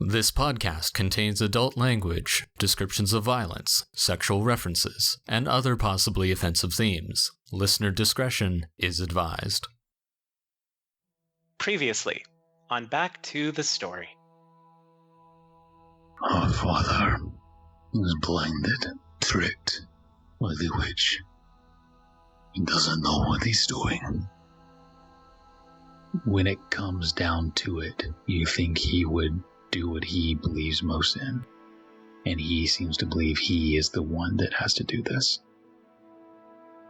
This podcast contains adult language, descriptions of violence, sexual references, and other possibly offensive themes. Listener discretion is advised. Previously, on Back to the Story. Our father was blinded, tricked by the witch. He doesn't know what he's doing. When it comes down to it, you think he would do what he believes most in. And he seems to believe he is the one that has to do this.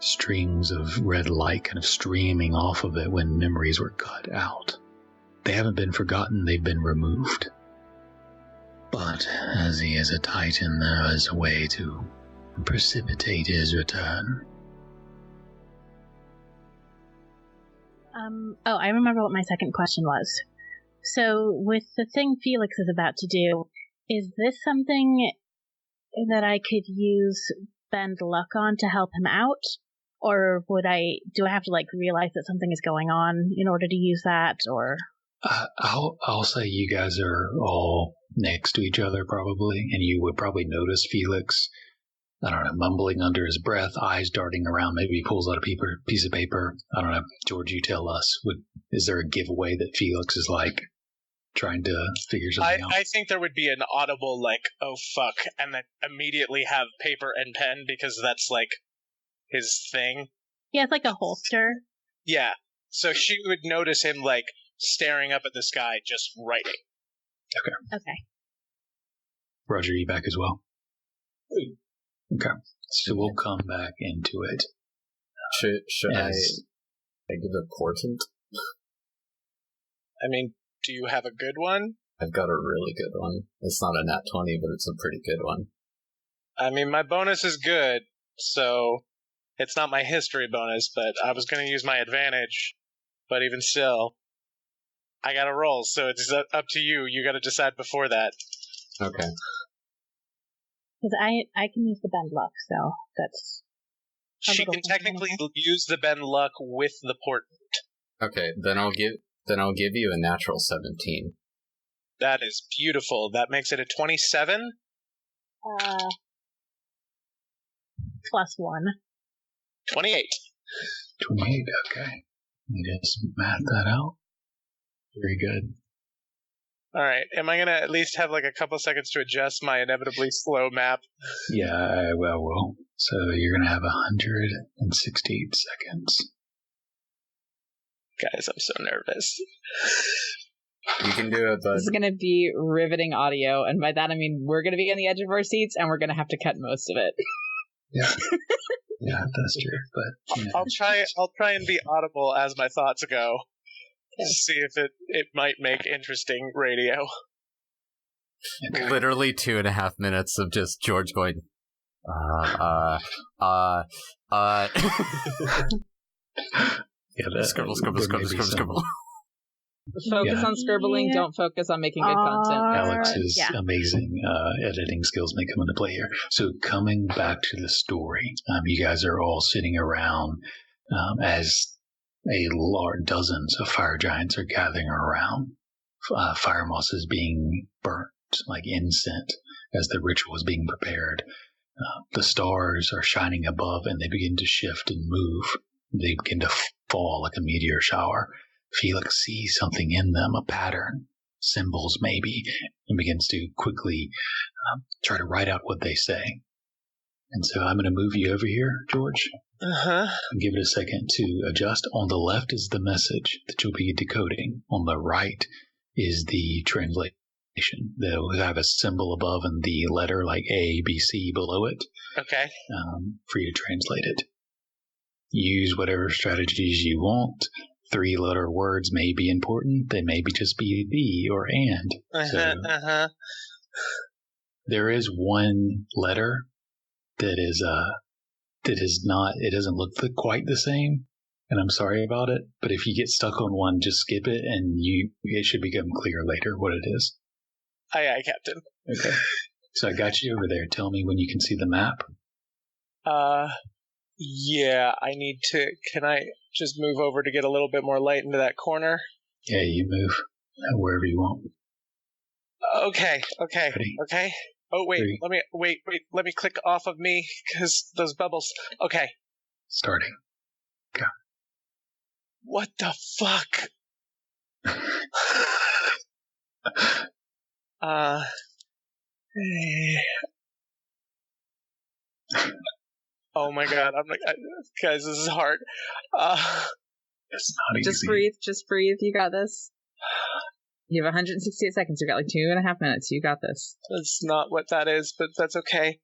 Streams of red light kind of streaming off of it when memories were cut out. They haven't been forgotten, they've been removed. But as he is a titan, there is a way to precipitate his return. I remember what my second question was. So, with the thing Felix is about to do, is this something that I could use bend luck on to help him out? Or do I have to, realize that something is going on in order to use that, or? I'll say you guys are all next to each other, probably, and you would probably notice Felix, I don't know, mumbling under his breath, eyes darting around. Maybe he pulls out a piece of paper. I don't know. George, you tell us. Is there a giveaway that Felix is trying to figure something out? I think there would be an audible oh fuck, and then immediately have paper and pen because that's his thing. Yeah, it's like a holster. Yeah. So she would notice him staring up at the sky, just writing. Okay. Roger, you back as well? Okay. So we'll come back into it. Should I give a portent? I mean, do you have a good one? I've got a really good one. It's not a nat 20, but it's a pretty good one. I mean, my bonus is good, so it's not my history bonus, but I was going to use my advantage. But even still, I got to roll, so it's up to you. You got to decide before that. Okay. Because I can use the bend luck, so that's... She can technically use the bend luck with the portent. Okay, then I'll give you a natural 17. That is beautiful. That makes it a 27? Plus 1. 28. 28, okay. You just math that out. Very good. Alright, am I going to at least have a couple seconds to adjust my inevitably slow map? Yeah, I will. So you're going to have 168 seconds. Guys, I'm so nervous. You can do it, bud. This is going to be riveting audio, and by that I mean we're going to be on the edge of our seats, and we're going to have to cut most of it. Yeah. Yeah, that's true. But I'll try and be audible as my thoughts go. To see if it might make interesting radio. Okay. Literally 2.5 minutes of just George going, Yeah, scribble. Focus on scribbling, don't focus on making good content. Alex's amazing editing skills may come into play here. So coming back to the story, you guys are all sitting around as dozens of fire giants are gathering around. Fire moss is being burnt like incense as the ritual is being prepared. The stars are shining above and they begin to shift and move. They begin to fall like a meteor shower. Felix sees something in them, a pattern, symbols maybe, and begins to quickly try to write out what they say. And so I'm going to move you over here, George. Uh-huh. And give it a second to adjust. On the left is the message that you'll be decoding. On the right is the translation. They'll have a symbol above and the letter like A, B, C below it. Okay. For you to translate it. Use whatever strategies you want. 3-letter words may be important. They may just be the or and. There is one letter that is not, it doesn't look quite the same, and I'm sorry about it, but if you get stuck on one, just skip it, and it should become clear later what it is. Aye, aye, Captain. Okay. So I got you over there. Tell me when you can see the map. Yeah, can I just move over to get a little bit more light into that corner? Yeah, you move wherever you want. Okay. Ready? Okay. Oh, wait. 3. Let me click off of me, because those bubbles. Okay. Starting. Go. What the fuck? Oh my god, I'm like, guys, this is hard. It's not easy. Just breathe. You got this. You have 168 seconds. You got like 2.5 minutes. You got this. That's not what that is, but that's okay.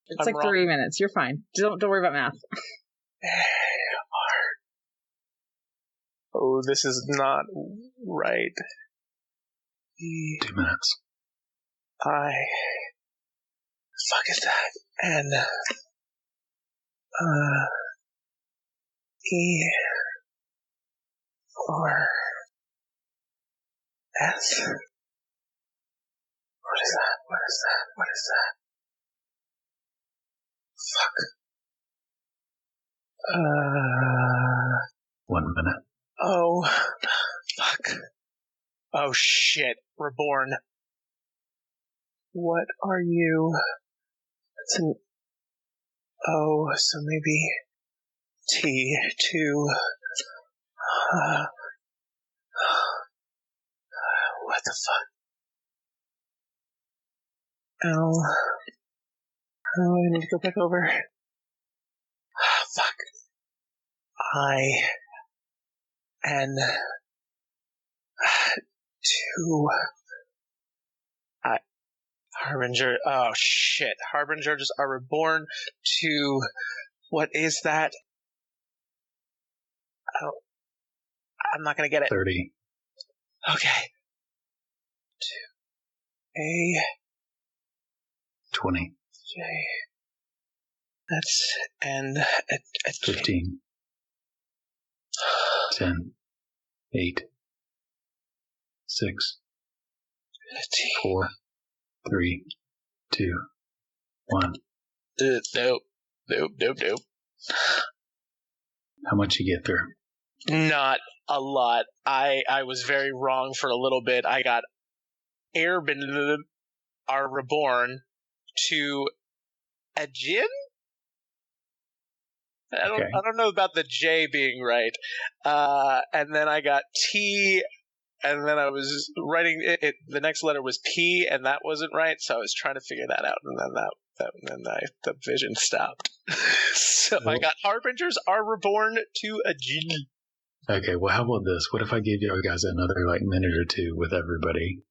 It's I'm like wrong. 3 minutes. You're fine. Don't worry about math. Oh, this is not right. 2 minutes. Fuck is that? N. E. Or. S. What is that? Fuck. 1 minute. Oh. Fuck. Oh shit. Reborn. What are you? It's an O, so maybe T, 2. What the fuck? L. Oh, I need to go back over. Fuck. I. N. 2. Harbinger. Oh shit. Harbingers are reborn to. What is that? Oh. I'm not gonna get it. 30. Okay. 2. A. 20. J. That's N. 15. 10. 8. 6. 4. 3, 2, 1. Nope. How much you get through? Not a lot. I was very wrong for a little bit. I got Airbin are reborn to a gin? I don't know about the J being right. And then I got T, and then I was writing it. The next letter was P, and that wasn't right. So I was trying to figure that out, and then the vision stopped. So I got Harbingers are reborn to a G. Okay, well, how about this? What if I gave you guys another minute or two with everybody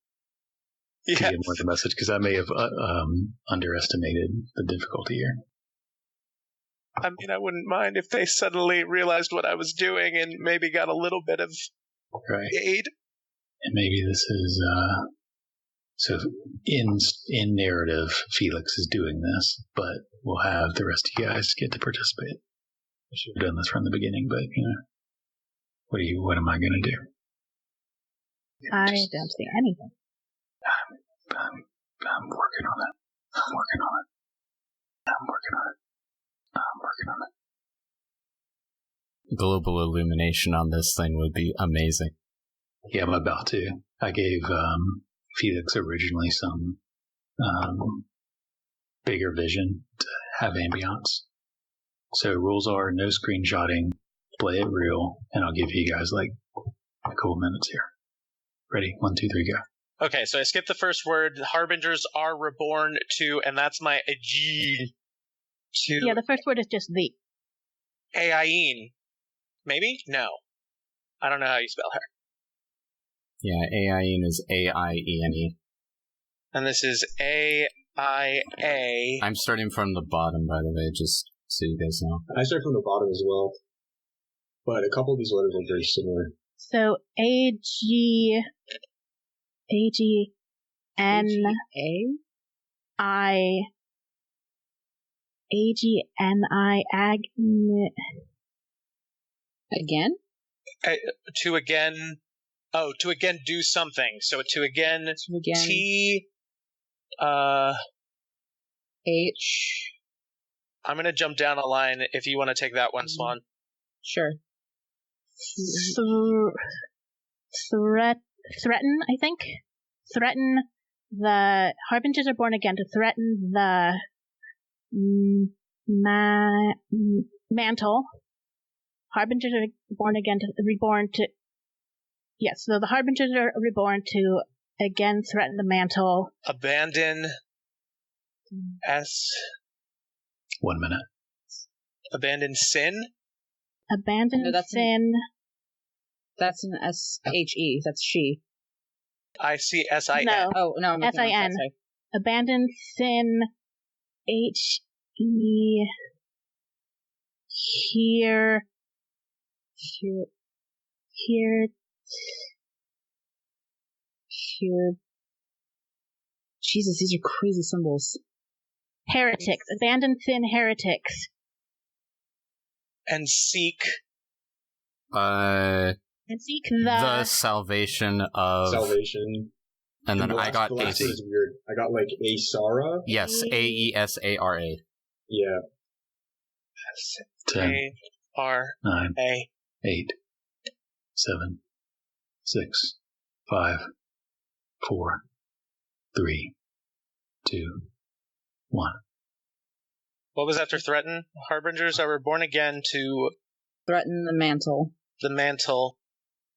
to get more of the message? Because I may have underestimated the difficulty here. I mean, I wouldn't mind if they suddenly realized what I was doing and maybe got a little bit of aid. And maybe this is so in narrative, Felix is doing this, but we'll have the rest of you guys get to participate. I should have done this from the beginning, but what am I going to do? I don't see anything. I'm working on it. I'm working on it. Global illumination on this thing would be amazing. Yeah, I'm about to. I gave Felix originally some bigger vision to have ambiance. So rules are no screenshotting, play it real, and I'll give you guys a couple minutes here. Ready? 1, 2, 3, go. Okay, so I skipped the first word. Harbingers are reborn to, and that's my G. Yeah, the first word is just the. Aine. Maybe? No. I don't know how you spell her. Yeah, Aine is Aine. And this is AIA. I'm starting from the bottom, by the way, just so you guys know. I start from the bottom as well. But a couple of these letters are very similar. So AGNI Again? To again do something. So to again T H. I'm gonna jump down a line if you want to take that one, Swan. Sure. Threaten, I think. threaten the Harbingers are born again to threaten the mantle. Harbingers are born again to reborn to. Yes, so the Harbingers are reborn to again threaten the mantle. Abandon 1 minute. Abandon sin? Abandon sin. That's an S-H-E. That's she. I-C-S-I-N. No. Oh, no. I'm S-I-N. Abandon sin. H-E. Here. Jesus, these are crazy symbols. Heretics. Abandon sin heretics. And seek. And seek the salvation of. Salvation. And then I got the last AC. word is weird. I got like Asara. Yes, Aesara. Yeah. 10, A-R-A. 9, 8, 7, 6, 5, 4, 3, 2, 1. What was after threaten? Harbingers are reborn again to Threaten the mantle. the mantle.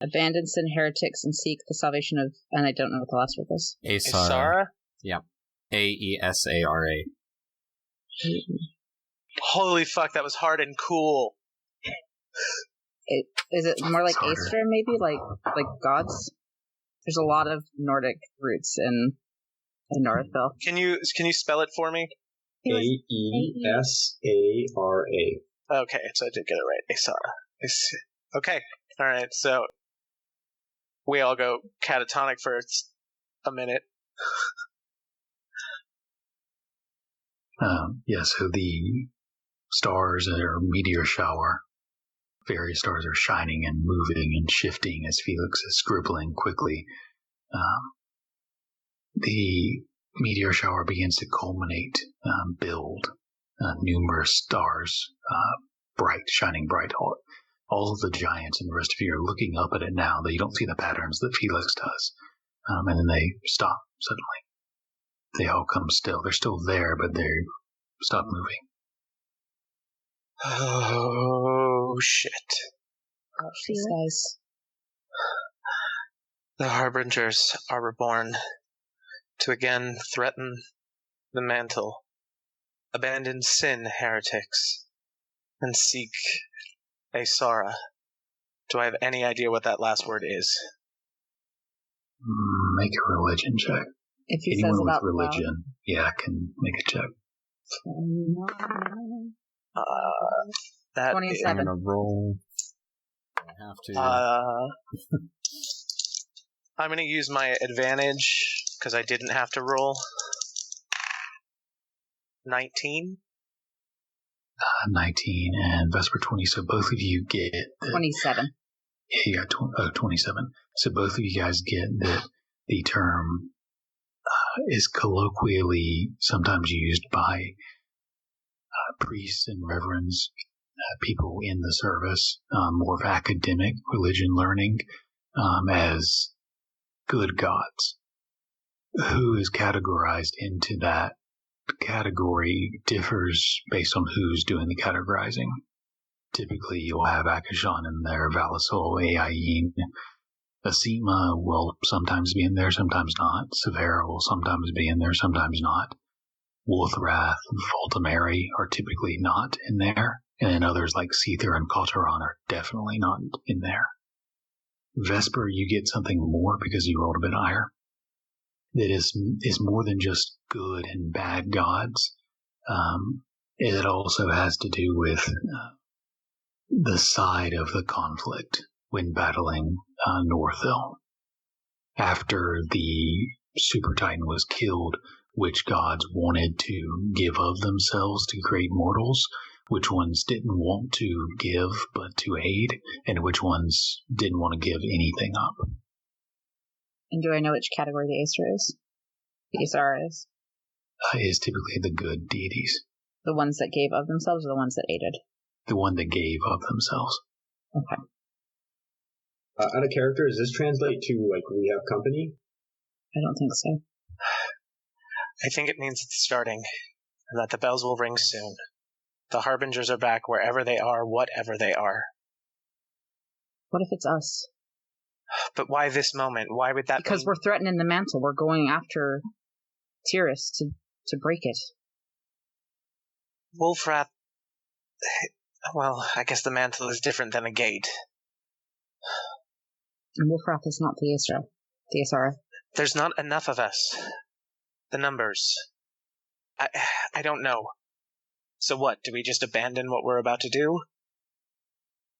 Abandon sin heretics and seek the salvation of... And I don't know what the last word is. Asara? Yeah. Aesara. Holy fuck, that was hard and cool. Is it more like Harder. Aestra, maybe? Like gods? There's a lot of Nordic roots in Northville. Can you spell it for me? A-E-S-A-R-A. Okay, so I did get it right. Asara. Okay, alright, so we all go catatonic for a minute. So the stars in our meteor shower, various stars are shining and moving and shifting as Felix is scribbling quickly. The meteor shower begins to culminate, build numerous stars, shining bright. All of the giants and the rest of you are looking up at it now. That you don't see the patterns that Felix does. And then they stop suddenly. They all come still. They're still there, but they stop moving. Oh, shit. These guys. The Harbingers are reborn to again threaten the mantle, abandon sin heretics, and seek Asara. Do I have any idea what that last word is? Make a religion check. If he Anyone says with about religion, can make a check. That 27. I'm gonna roll. I have to. I'm going to use my advantage because I didn't have to roll. 19. 19 and Vesper 20. So both of you get 27. Yeah, you got 27. So both of you guys get that the term is colloquially sometimes used by priests and reverends, people in the service, more of academic religion learning, as good gods. Who is categorized into that category differs based on who's doing the categorizing. Typically, you'll have Akashan in there, Valisol, Ayin. Asima will sometimes be in there, sometimes not. Severa will sometimes be in there, sometimes not. Wolfrath and Faltamari are typically not in there. And then others like Seether and Kotaran are definitely not in there. Vesper, you get something more because you rolled a bit higher. That is more than just good and bad gods. It also has to do with the side of the conflict when battling Northville. After the Super Titan was killed, which gods wanted to give of themselves to create mortals, which ones didn't want to give but to aid, and which ones didn't want to give anything up. And do I know which category the Acer is? The Acer Is typically the good deities. The ones that gave of themselves or the ones that aided? The one that gave of themselves. Okay. Out of character, does this translate to, like, we have company? I don't think so. I think it means it's starting, and that the bells will ring soon. The harbingers are back wherever they are, whatever they are. What if it's us? But why this moment? Why would that Because mean... we're threatening the mantle. We're going after Tyrus to break it. Wolfrath... Well, I guess the mantle is different than a gate. And Wolfrath is not the Asara. There's not enough of us. The numbers. I don't know. So what, do we just abandon what we're about to do?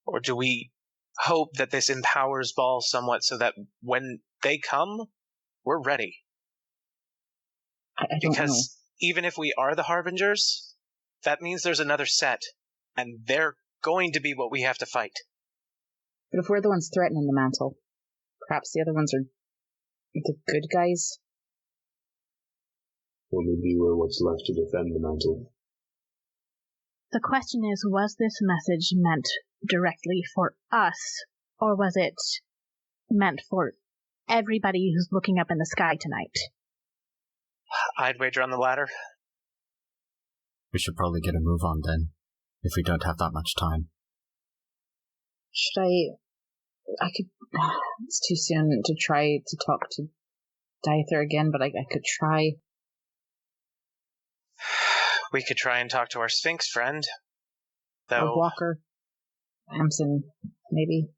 Or do we hope that this empowers Ball somewhat so that when they come, we're ready? I don't know. Because even if we are the harbingers, that means there's another set, and they're going to be what we have to fight. But if we're the ones threatening the mantle, perhaps the other ones are the good guys? Or maybe we're what's left to defend the mantle. The question is, was this message meant directly for us, or was it meant for everybody who's looking up in the sky tonight? I'd wager on the latter. We should probably get a move on then, if we don't have that much time. Should I could, it's too soon to try to talk to Diether again, but I could try. We could try and talk to our Sphinx friend. Or Though, Walker. Amson, maybe.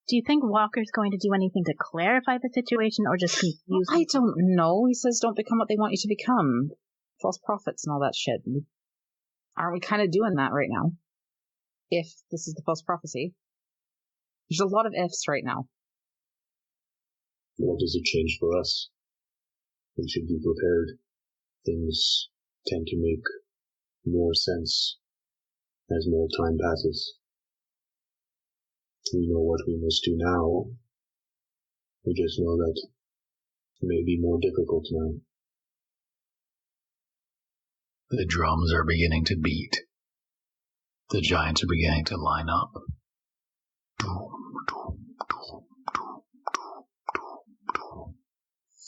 Do you think Walker's going to do anything to clarify the situation, or just confuse I don't know. He says don't become what they want you to become. False prophets and all that shit. Aren't we kind of doing that right now? If this is the false prophecy. There's a lot of ifs right now. What does it change for us? We should be prepared. Things tend to make more sense as more time passes. We know what we must do now. We just know that it may be more difficult now. The drums are beginning to beat. The giants are beginning to line up.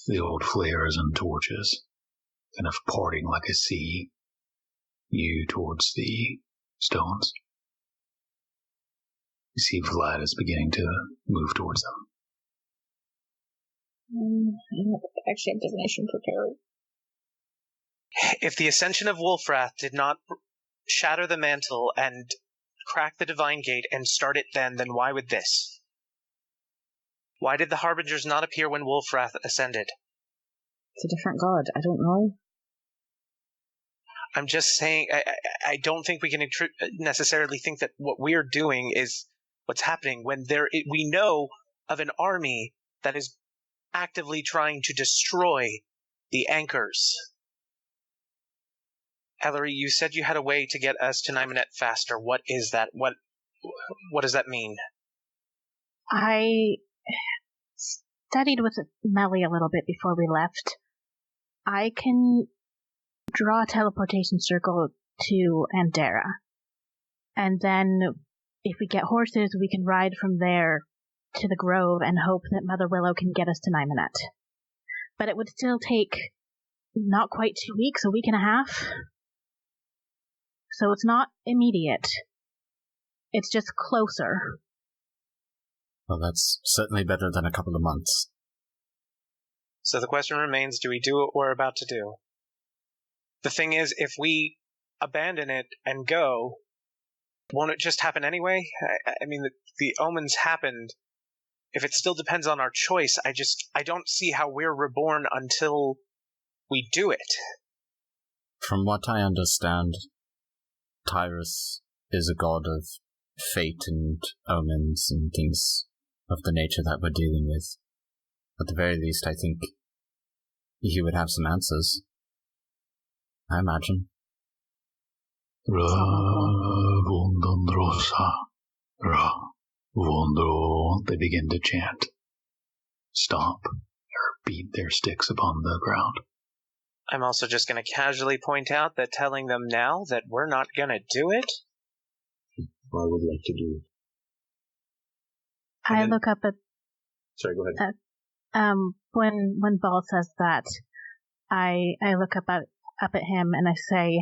The old flares and torches kind of parting like a sea, you towards the stones. You see Vlad is beginning to move towards them. I don't actually have divination prepared. if the ascension of Wolfrath did not shatter the mantle and crack the divine gate and start it then why would this? Why did the harbingers not appear when Wolfrath ascended? It's a different god. I don't know. I'm just saying, I don't think we can necessarily think that what we're doing is what's happening when we know of an army that is actively trying to destroy the anchors. Ellery, you said you had a way to get us to Nymanet faster. What is that? What does that mean? I studied with Melly a little bit before we left. I can draw a teleportation circle to Andera. And then if we get horses, we can ride from there to the Grove and hope that Mother Willow can get us to Nymanet. But it would still take not quite 2 weeks, a week and a half. So it's not immediate. It's just closer. Well, that's certainly better than a couple of months. So the question remains, do we do what we're about to do? The thing is, if we abandon it and go, won't it just happen anyway? I mean, the omens happened. If it still depends on our choice, I don't see how we're reborn until we do it. From what I understand, Tyrus is a god of fate and omens and things of the nature that we're dealing with. At the very least, I think he would have some answers. I imagine. They begin to chant, stomp, or beat their sticks upon the ground. I'm also just going to casually point out that telling them now that we're not going to do it? I would like to do it. I look up at... Sorry, go ahead. When Ball says that, I look up at him and I say,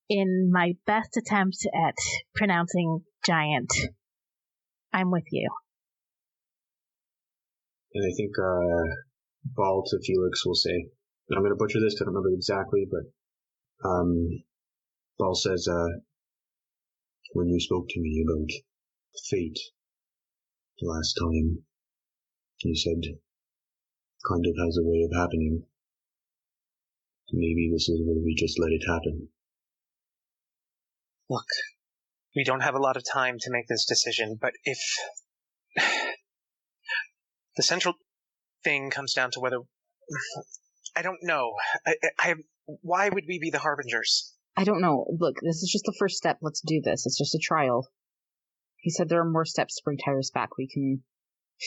in my best attempt at pronouncing giant, I'm with you. And I think Ball to Felix will say, and I'm going to butcher this because I don't remember exactly, but Ball says, when you spoke to me about fate the last time, you said kind of has a way of happening. Maybe this is where we just let it happen. Look, we don't have a lot of time to make this decision, but if the central thing comes down to whether... I don't know. Why would we be the harbingers? I don't know. Look, this is just the first step. Let's do this. It's just a trial. He said there are more steps to bring Tyrus back. We can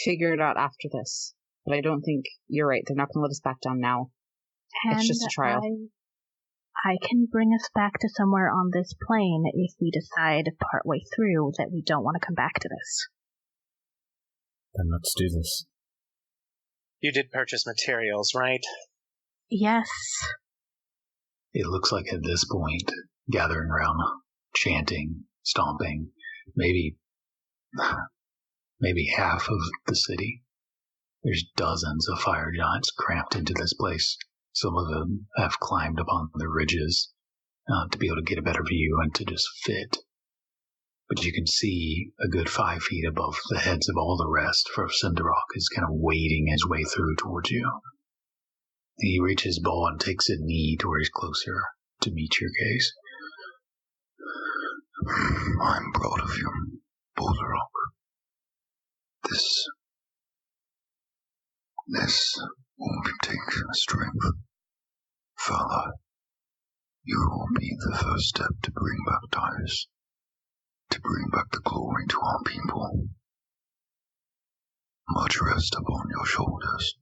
figure it out after this. But I don't think you're right. They're not going to let us back down now. It's just a trial. I can bring us back to somewhere on this plane if we decide partway through that we don't want to come back to this. Then let's do this. You did purchase materials, right? Yes. It looks like at this point, gathering around, chanting, stomping, maybe half of the city. There's dozens of fire giants cramped into this place. Some of them have climbed upon the ridges to be able to get a better view and to just fit. But you can see a good 5 feet above the heads of all the rest, for Cinderrock is kind of wading his way through towards you. He reaches Ball and takes a knee to where he's closer to meet your gaze. I'm proud of you, Boulderrock. This won't take strength. Father, you will be the first step to bring back Tyrus, to bring back the glory to our people. Much rest upon your shoulders.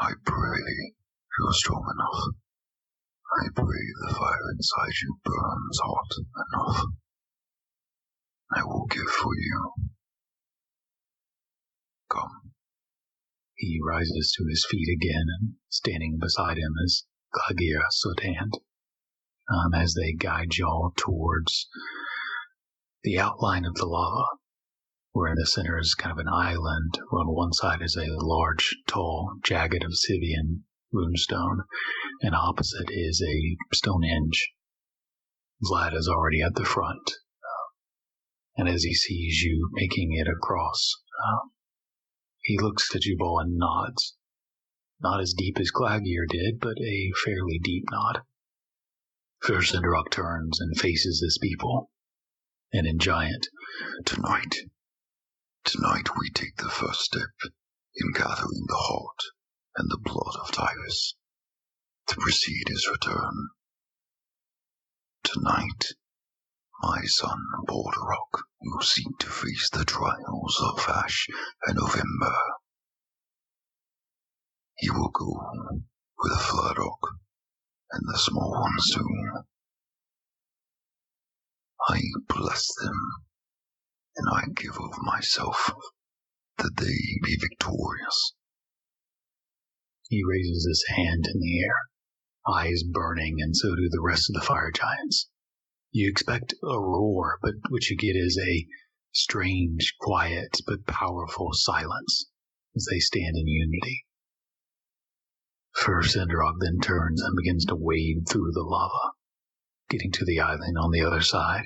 I pray you're strong enough. I pray the fire inside you burns hot enough. I will give for you. Come. He rises to his feet again, and standing beside him is Glagira Sothand, as they guide y'all towards the outline of the lava, where in the center is kind of an island, where on one side is a large, tall, jagged obsidian runestone, and opposite is a Stonehenge. Vlad is already at the front, and as he sees you making it across, he looks at you, Ball, and nods. Not as deep as Glagier did, but a fairly deep nod. First, Cinderrock turns and faces his people, and in Giant, Tonight we take the first step in gathering the heart and the blood of Tyrus to precede his return. Tonight, my son Boulderrock will seek to face the trials of Ash and of Ember. He will go with Fladrock and the small ones too. I bless them, and I give of myself that they be victorious. He raises his hand in the air, eyes burning, and so do the rest of the fire giants. You expect a roar, but what you get is a strange, quiet, but powerful silence as they stand in unity. First, Cinderrock then turns and begins to wade through the lava, getting to the island on the other side.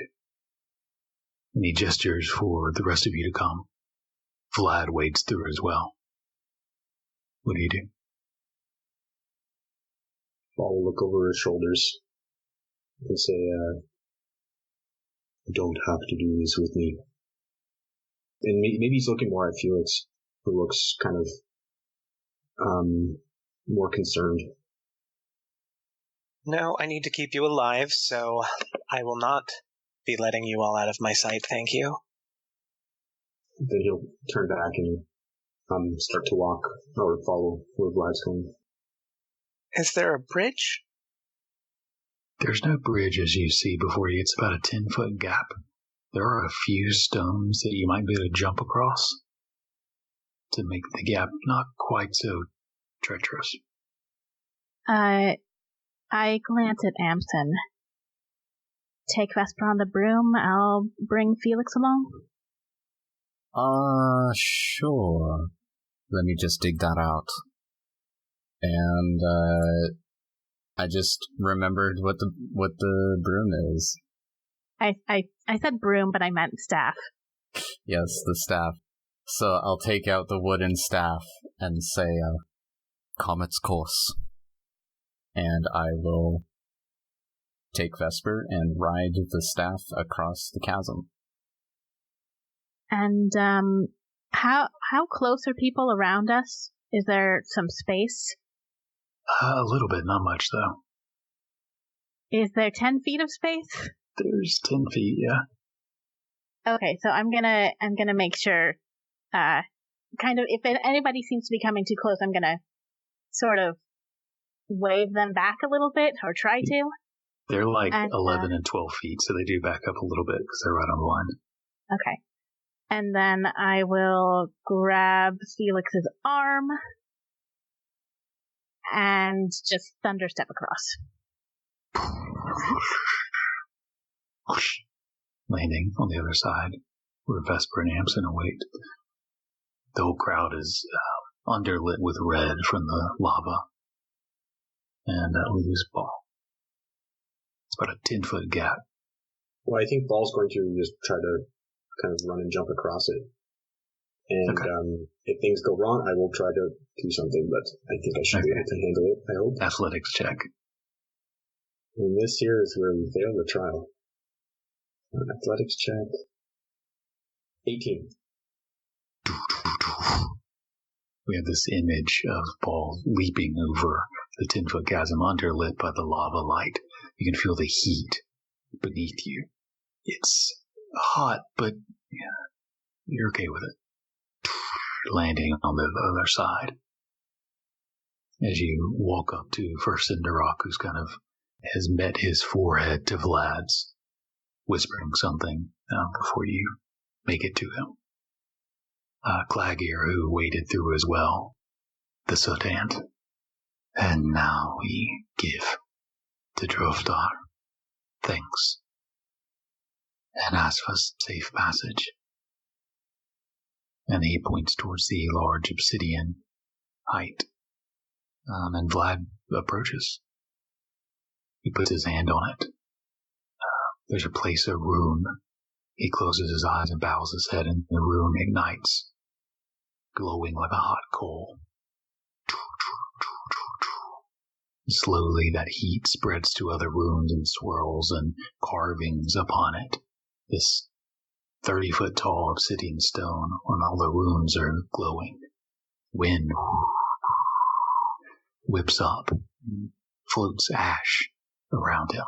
And he gestures for the rest of you to come. Vlad wades through as well. What do you do? Paul will look over his shoulders and say, you don't have to do this with me. And maybe he's looking more at Felix, who looks kind of more concerned. No, I need to keep you alive, so I will not be letting you all out of my sight, thank you. Then he'll turn back and start to walk or follow where Vlad's going. Is there a bridge? There's no bridge as you see before you. It's about a 10-foot gap. There are a few stones that you might be able to jump across. to make the gap not quite so treacherous. I glance at Amson. Take Vesper on the broom. I'll bring Felix along. Sure. Let me just dig that out. And, I just remembered what the broom is. I said broom, but I meant staff. Yes, the staff. So I'll take out the wooden staff and say, Comet's course. And I will take Vesper and ride the staff across the chasm. And, how close are people around us? Is there some space? A little bit, not much though. Is there 10 feet of space? There's 10 feet, yeah. Okay, so I'm gonna make sure, kind of, if anybody seems to be coming too close, I'm gonna sort of wave them back a little bit, or try to. They're like 11 and 12 feet, so they do back up a little bit because they're right on the line. Okay. And then I will grab Felix's arm and just thunder step across. Landing on the other side, where Vesper and Amson await. The whole crowd is underlit with red from the lava. And we lose Ball. It's about a 10-foot gap. Well, I think Ball's going to just try to kind of run and jump across it. And if things go wrong, I will try to do something, but I think I should be able to handle it, I hope. Athletics check. And this here is where we fail the trial. Athletics check. 18. We have this image of Ball leaping over the 10-foot chasm underlit by the lava light. You can feel the heat beneath you. It's hot, but you're okay with it. Landing on the other side. As you walk up to first Cinderock, who's kind of has met his forehead to Vlad's, whispering something before you make it to him. Clagir, who waded through as well, the soot ant. And now we give to Drofdar thanks and ask for safe passage. And he points towards the large obsidian height. And Vlad approaches. He puts his hand on it. There's a place, a rune. He closes his eyes and bows his head, and the rune ignites, glowing like a hot coal. Slowly that heat spreads to other runes and swirls and carvings upon it. This 30-foot tall obsidian stone on all the runes are glowing. Wind whips up and floats ash around him.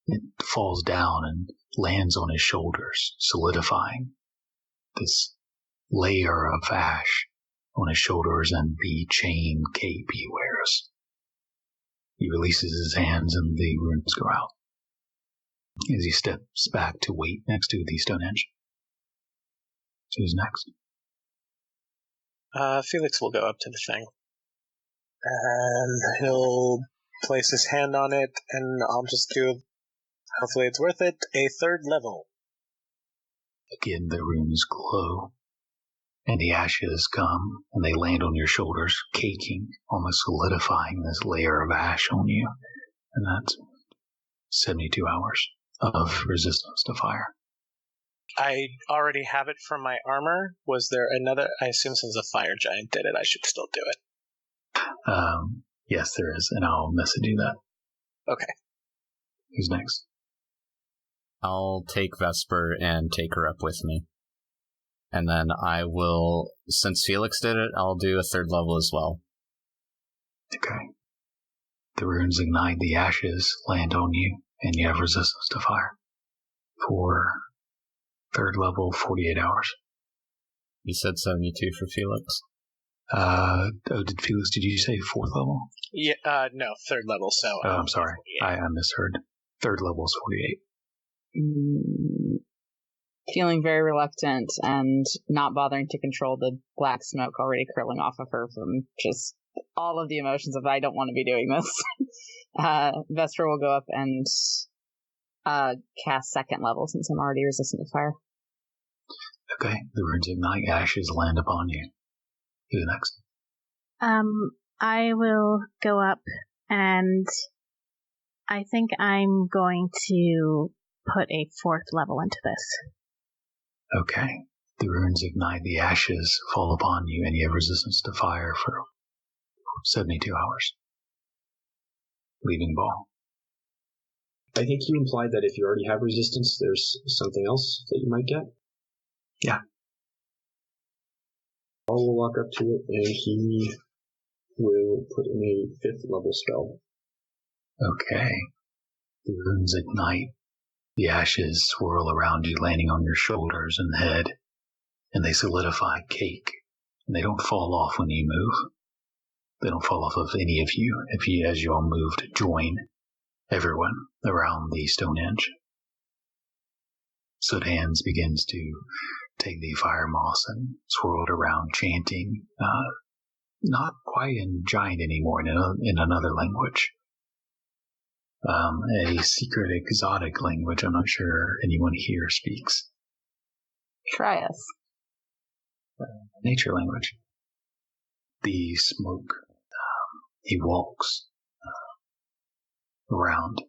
It falls down and lands on his shoulders, solidifying this layer of ash on his shoulders and the chain cape he wears. He releases his hands and the runes go out as he steps back to wait next to the Stonehenge. So who's next? Felix will go up to the thing. And he'll place his hand on it, and I'll just do, hopefully it's worth it, a 3rd level. Again, the runes glow, and the ashes come, and they land on your shoulders, caking, almost solidifying this layer of ash on you. And that's 72 hours of resistance to fire. I already have it from my armor. Was there another? I assume since the fire giant did it, I should still do it. Yes, there is, and I'll message you that. Okay. Who's next? I'll take Vesper and take her up with me. And then I will, since Felix did it, I'll do a 3rd level as well. Okay. The runes ignite, the ashes land on you, and you have resistance to fire. For 3rd level, 48 hours. You said 72 for Felix? Did you say 4th level? Yeah, no, 3rd level, so... I'm sorry. I misheard. 3rd level is 48. feeling very reluctant and not bothering to control the black smoke already curling off of her from just all of the emotions of I don't want to be doing this. Vesper will go up and cast second level since I'm already resistant to fire. Okay, the runes ignite, ashes land upon you. Who's next? I will go up and I think I'm going to put a fourth level into this. Okay, the runes ignite, the ashes fall upon you, and you have resistance to fire for 72 hours. Leaving ball. I think you implied that if you already have resistance, there's something else that you might get. Yeah. Paul will walk up to it, and he will put in a 5th level spell. Okay. The runes ignite. The ashes swirl around you, landing on your shoulders and head, and they solidify cake. And they don't fall off when you move. They don't fall off of any of you, as you all move to join everyone around the Stonehenge. Soot-Hands begins to take the fire moss and swirl it around, chanting, not quite in Giant anymore, in another language. A secret exotic language I'm not sure anyone here speaks. Try us. Nature language. The smoke, he walks around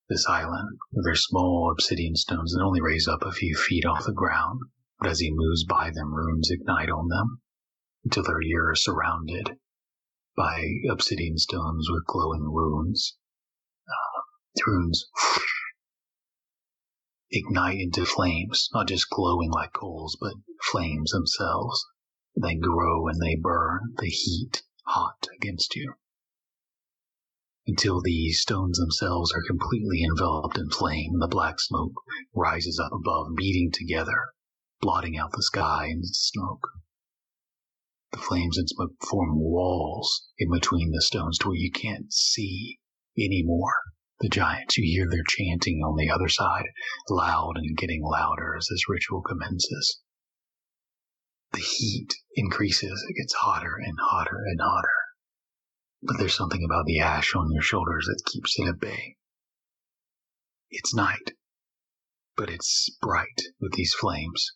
this island where there's small obsidian stones that only raise up a few feet off the ground, but as he moves by them, runes ignite on them until you're surrounded by obsidian stones with glowing runes. The runes ignite into flames, not just glowing like coals, but flames themselves. They grow and they burn, the heat hot against you, until the stones themselves are completely enveloped in flame. The black smoke rises up above, meeting together, blotting out the sky and smoke. The flames and smoke form walls in between the stones to where you can't see anymore. The giants, you hear their chanting on the other side, loud and getting louder as this ritual commences. The heat increases, it gets hotter and hotter and hotter. But there's something about the ash on your shoulders that keeps it at bay. It's night, but it's bright with these flames.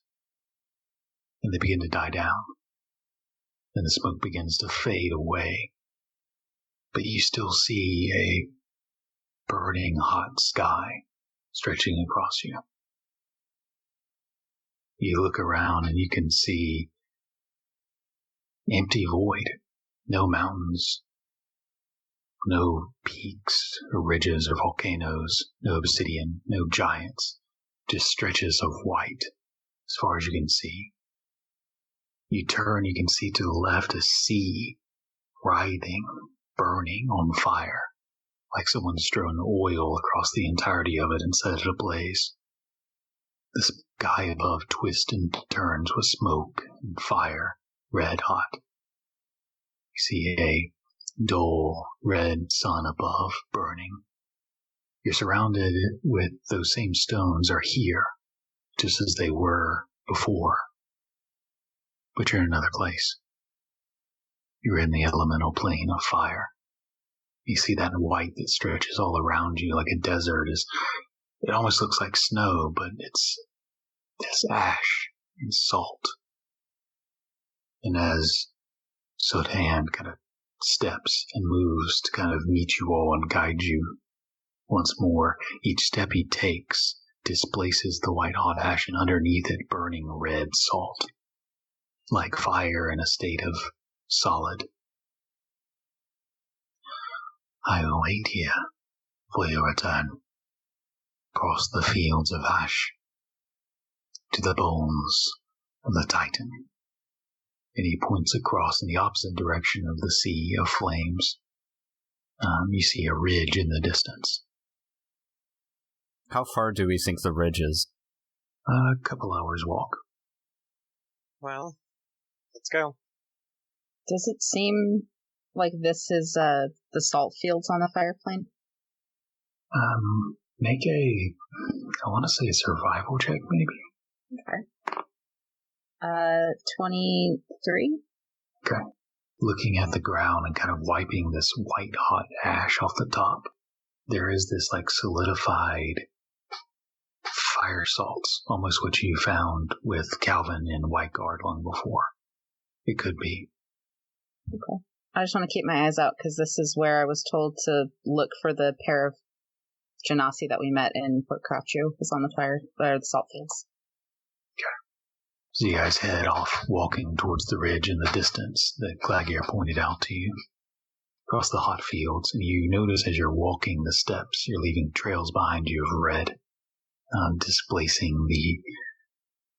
And they begin to die down. And the smoke begins to fade away. But you still see a burning hot sky stretching across you. You look around and you can see empty void. No mountains, no peaks or ridges or volcanoes, no obsidian, no giants, just stretches of white as far as you can see. You turn, you can see to the left a sea writhing, burning on fire, like someone's strewn oil across the entirety of it and set it ablaze. The sky above twists and turns with smoke and fire, red hot. You see a dull red sun above burning. You're surrounded with those same stones are here, just as they were before. But you're in another place. You're in the elemental plane of fire. You see that white that stretches all around you like a desert. It almost looks like snow, but it's ash and salt. And as Soot-Hand kind of steps and moves to kind of meet you all and guide you once more, each step he takes displaces the white hot ash, and underneath it burning red salt, like fire in a state of solid. I will wait here for your return, across the fields of ash, to the bones of the Titan. And he points across in the opposite direction of the sea of flames. You see a ridge in the distance. How far do we think the ridge is? A couple hours walk. Well, let's go. Does it seem like this is the salt fields on the fire plane? Make I want to say a survival check, maybe? Okay. 23? Okay. Looking at the ground and kind of wiping this white hot ash off the top, there is this like solidified fire salts, almost what you found with Calvin in White Guard long before. It could be. Okay. I just want to keep my eyes out because this is where I was told to look for the pair of Genasi that we met in Port Croucho was on the fire, or the salt fields. Okay. So you guys head off, walking towards the ridge in the distance that Glagir pointed out to you. Across the hot fields, and you notice as you're walking the steps, you're leaving trails behind you of red, displacing the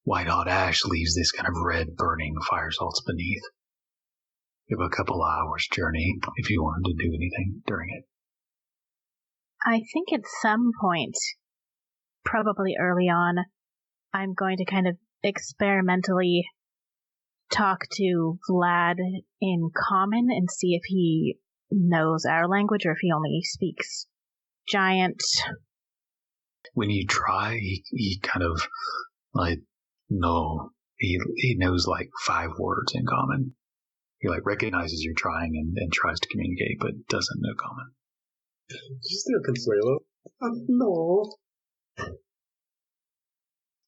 white hot ash leaves this kind of red burning fire salts beneath. You have a couple hours journey if you wanted to do anything during it. I think at some point, probably early on, I'm going to kind of experimentally talk to Vlad in common and see if he knows our language or if he only speaks giant. When you try, he kind of like, no, he knows like 5 words in common. He like recognizes you're trying and tries to communicate, but doesn't know common. Just do a Consuelo. No.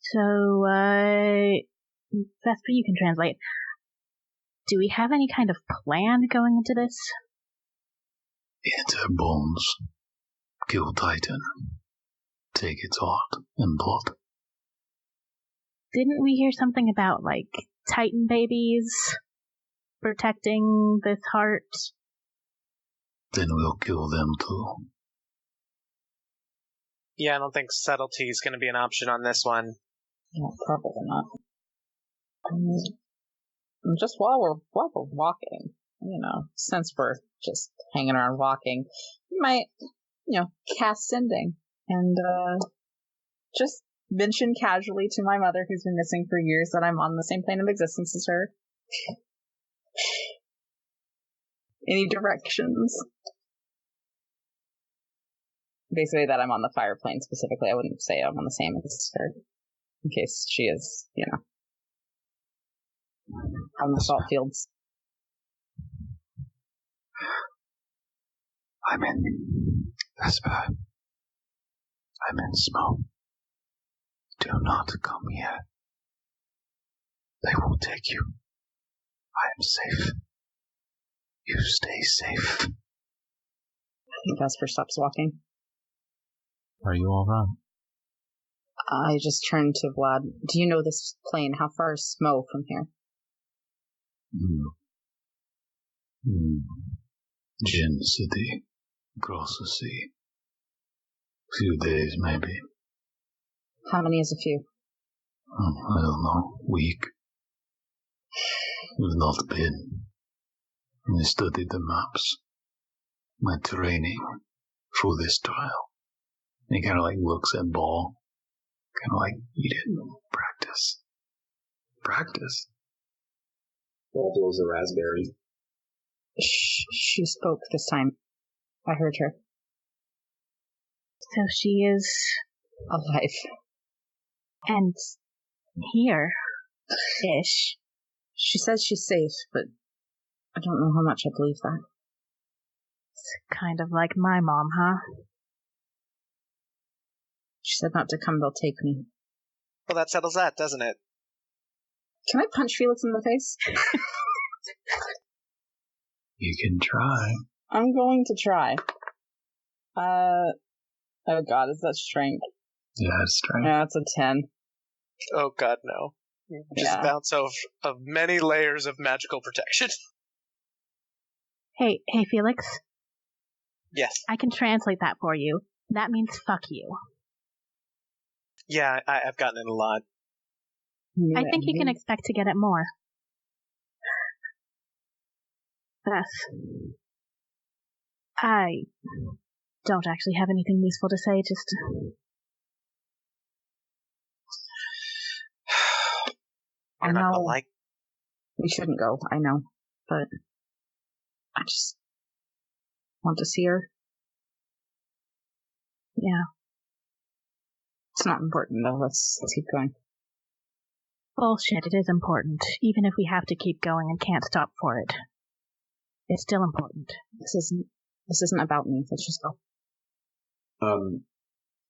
So, Vesper, you can translate. Do we have any kind of plan going into this? Enter bones. Kill Titan. Take its heart and blood. Didn't we hear something about, like, Titan babies protecting this heart? Then we'll kill them too. Yeah, I don't think subtlety is going to be an option on this one. No, probably not. Just while we're walking, since we're just hanging around walking, we might, cast sending and just mention casually to my mother, who's been missing for years, that I'm on the same plane of existence as her. Any directions? Basically that I'm on the fire plane specifically. I wouldn't say I'm on the same as her, in case she is, on the salt fields. I'm in Vesper. I'm in smoke. Do not come here. They will take you. I am safe. You stay safe. I think Vesper stops walking. Are you alright? I just turned to Vlad. Do you know this plane? How far is Smo from here? Jin City. Across the sea. Few days, maybe. How many is a few? I don't know. Week. We've not been. I studied the maps. My training for this trial. And he kind of like looks at Ball. Kind of like, you didn't practice. Practice? Ball blows a raspberry. She spoke this time. I heard her. So she is alive. And here-ish. She says she's safe, but I don't know how much I believe that. It's kind of like my mom, huh? She said not to come, they'll take me. Well, that settles that, doesn't it? Can I punch Felix in the face? You can try. I'm going to try. Oh god, is that strength? Yeah, it's strength. Yeah, it's a 10. Oh god, no. Just bounce off of many layers of magical protection. Hey, Felix? Yes. I can translate that for you. That means fuck you. Yeah, I've gotten it a lot. I think you can expect to get it more. Beth, I don't actually have anything useful to say, just... You're not gonna like... We shouldn't go, I know, but I just want to see her. Yeah. It's not important, though. Let's keep going. Bullshit, it is important. Even if we have to keep going and can't stop for it. It's still important. This isn't about me. Let's just go.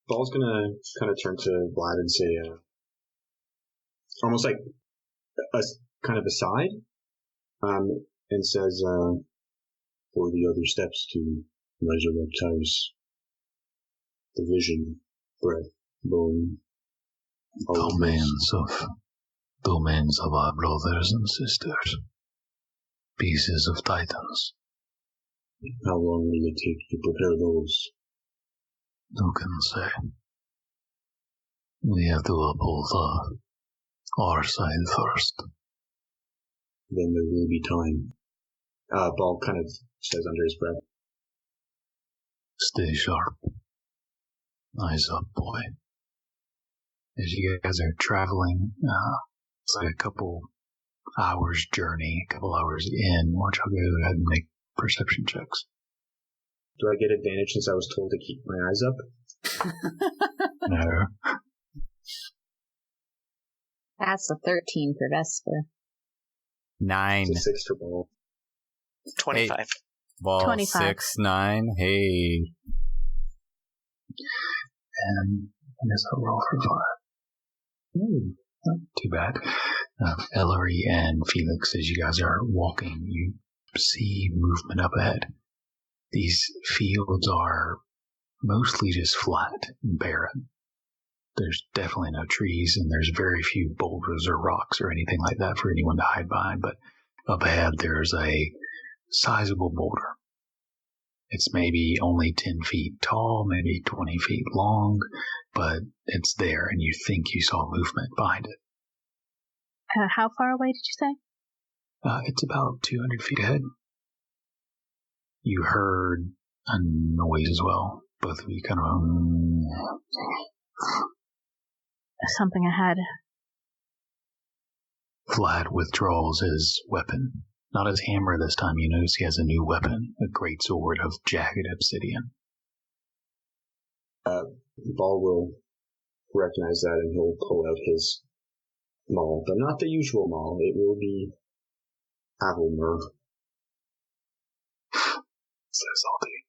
Ball's gonna kind of turn to Vlad and say, almost like a kind of aside, and says, for the other steps to resurrect Tyrus, the vision, breath, bone, domains of our brothers and sisters, pieces of titans. How long will it take to prepare those? Who can say? We have to uphold our side first. Then there will be time. Ball kind of says under his breath. Stay sharp. Eyes up, boy. As you guys are traveling, it's like a couple hours journey, a couple hours in. Why don't y'all go ahead and make perception checks? Do I get advantage since I was told to keep my eyes up? No. That's a 13 for Vesper. 9. It's a 6 for Ball. 25. Hey, Ball 25. 6, 9. Hey. And I guess I'll roll for 5. Not too bad. Ellery and Felix, as you guys are walking, you see movement up ahead. These fields are mostly just flat and barren. There's definitely no trees, and there's very few boulders or rocks or anything like that for anyone to hide behind, but up ahead there's a sizable boulder. It's maybe only 10 feet tall, maybe 20 feet long, but it's there, and you think you saw movement behind it. How far away did you say? It's about 200 feet ahead. You heard a noise as well. Both of you kind of... Something ahead. Vlad withdraws his weapon. Not his hammer this time. You notice he has a new weapon, a great sword of jagged obsidian. Ball will recognize that and he'll pull out his maul, but not the usual maul. It will be Avalmer. So salty.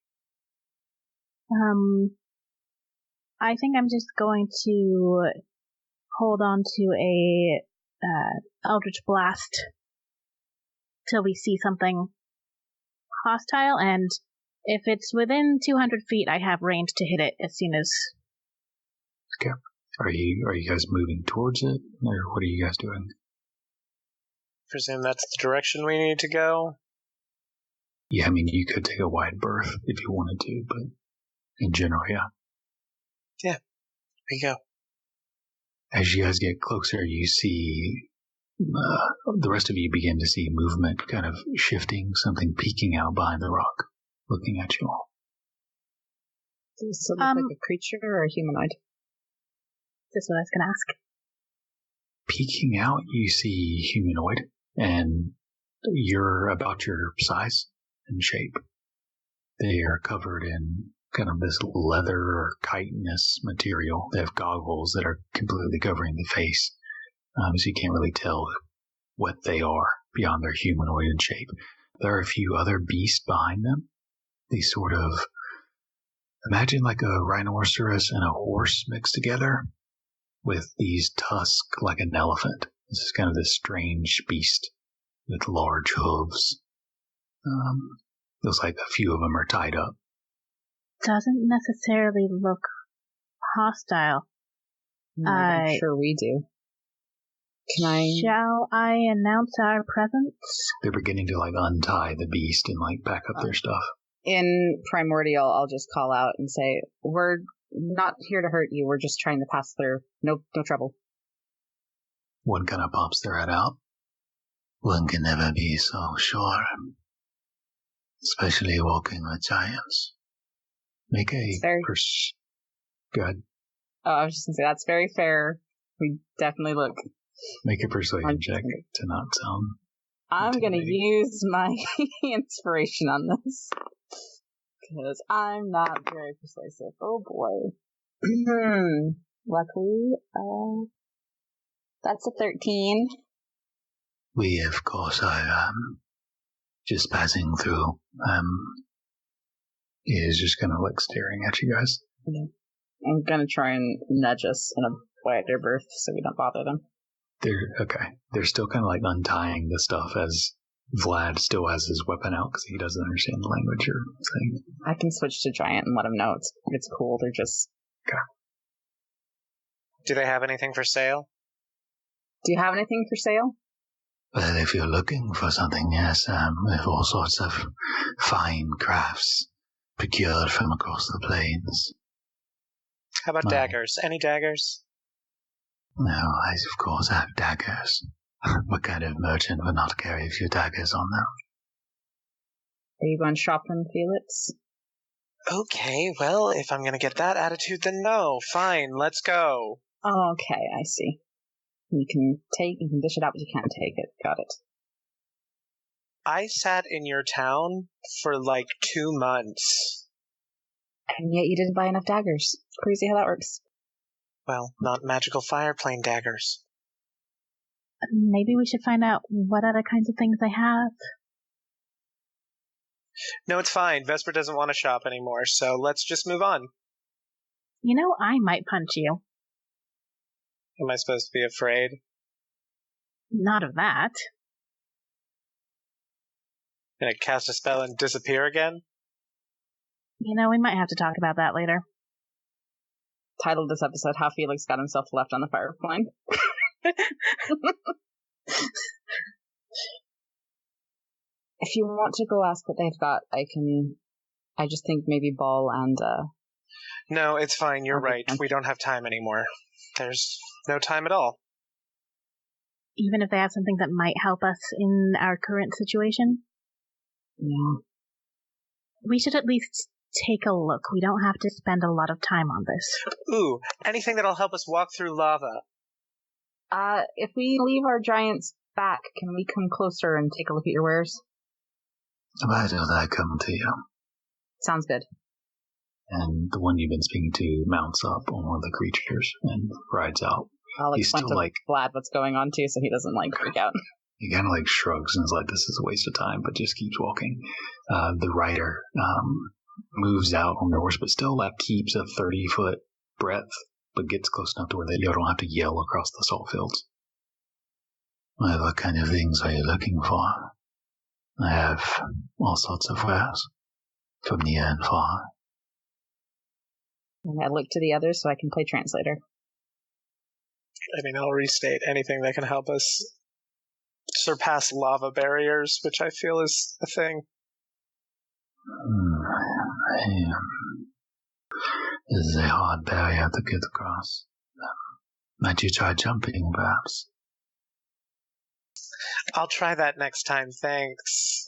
I think I'm just going to hold on to a Eldritch Blast till we see something hostile, and if it's within 200 feet, I have range to hit it as soon as... Okay. Are you guys moving towards it, or what are you guys doing? Presume that's the direction we need to go. Yeah, I mean, you could take a wide berth if you wanted to, but in general, yeah. Yeah, here you go. As you guys get closer, you see the rest of you begin to see movement kind of shifting, something peeking out behind the rock, looking at you all. Does this look like a creature or a humanoid? That's what I was going to ask. Peeking out, you see humanoid, and you're about your size and shape. They are covered in kind of this leather or chitinous material. They have goggles that are completely covering the face, so you can't really tell what they are beyond their humanoid in shape. There are a few other beasts behind them. These sort of, imagine like a rhinoceros and a horse mixed together with these tusks like an elephant. This is kind of this strange beast with large hooves. Looks like a few of them are tied up. Doesn't necessarily look hostile. No, I'm sure we do. Shall I announce our presence? They're beginning to like untie the beast and like pack up their stuff. In Primordial, I'll just call out and say, we're not here to hurt you. We're just trying to pass through. No trouble. One kind of pops their head out. One can never be so sure, especially walking with giants. Make a Good. Oh, I was just going to say, that's very fair. We definitely look. Make a persuasion check to not sound. I'm going to use my inspiration on this. Because I'm not very persuasive. Oh boy. Luckily, That's a 13. We, of course, are just passing through. He is just kind of like staring at you guys. Okay. I'm gonna try and nudge us in a quieter berth so we don't bother them. They're still kind of like untying the stuff as Vlad still has his weapon out because he doesn't understand the language or thing. I can switch to giant and let them know it's cool. They're just... Okay. Do they have anything for sale? Do you have anything for sale? Well, if you're looking for something, yes, we have all sorts of fine crafts procured from across the plains. How about daggers? Any daggers? No, I of course have daggers. What kind of merchant would not carry a few daggers on them? Are you going shopping, Felix? Okay, well, if I'm going to get that attitude, then no. Fine, let's go. Oh, okay, I see. You can dish it out, but you can't take it. Got it. I sat in your town for like 2 months. And yet you didn't buy enough daggers. It's crazy how that works. Well, not magical fireplane daggers. Maybe we should find out what other kinds of things they have. No, it's fine. Vesper doesn't want to shop anymore, so let's just move on. You know, I might punch you. Am I supposed to be afraid? Not of that. Gonna cast a spell and disappear again? You know, we might have to talk about that later. Title of this episode, How Felix Got Himself Left on the Fire Plane. If you want to go ask what they've got, I just think maybe Ball and... No, it's fine. You're right. We don't have time anymore. There's no time at all. Even if they have something that might help us in our current situation? Yeah. We should at least take a look. We don't have to spend a lot of time on this. Ooh, anything that'll help us walk through lava. If we leave our giants back, can we come closer and take a look at your wares? Why don't I come to you? Sounds good. And the one you've been speaking to mounts up on one of the creatures and rides out. I'll He's explain still to like Vlad what's going on too, so he doesn't freak out. He kind of shrugs and is like, "This is a waste of time," but just keeps walking. The rider moves out on the horse, but still keeps a 30-foot breadth, but gets close enough to where you don't have to yell across the salt fields. Well, what kind of things are you looking for? I have all sorts of wares, from near and far. And I look to the others so I can play translator. I mean, I'll restate anything that can help us surpass lava barriers, which I feel is a thing. This is a hard barrier to get across. Might you try jumping, perhaps? I'll try that next time, thanks.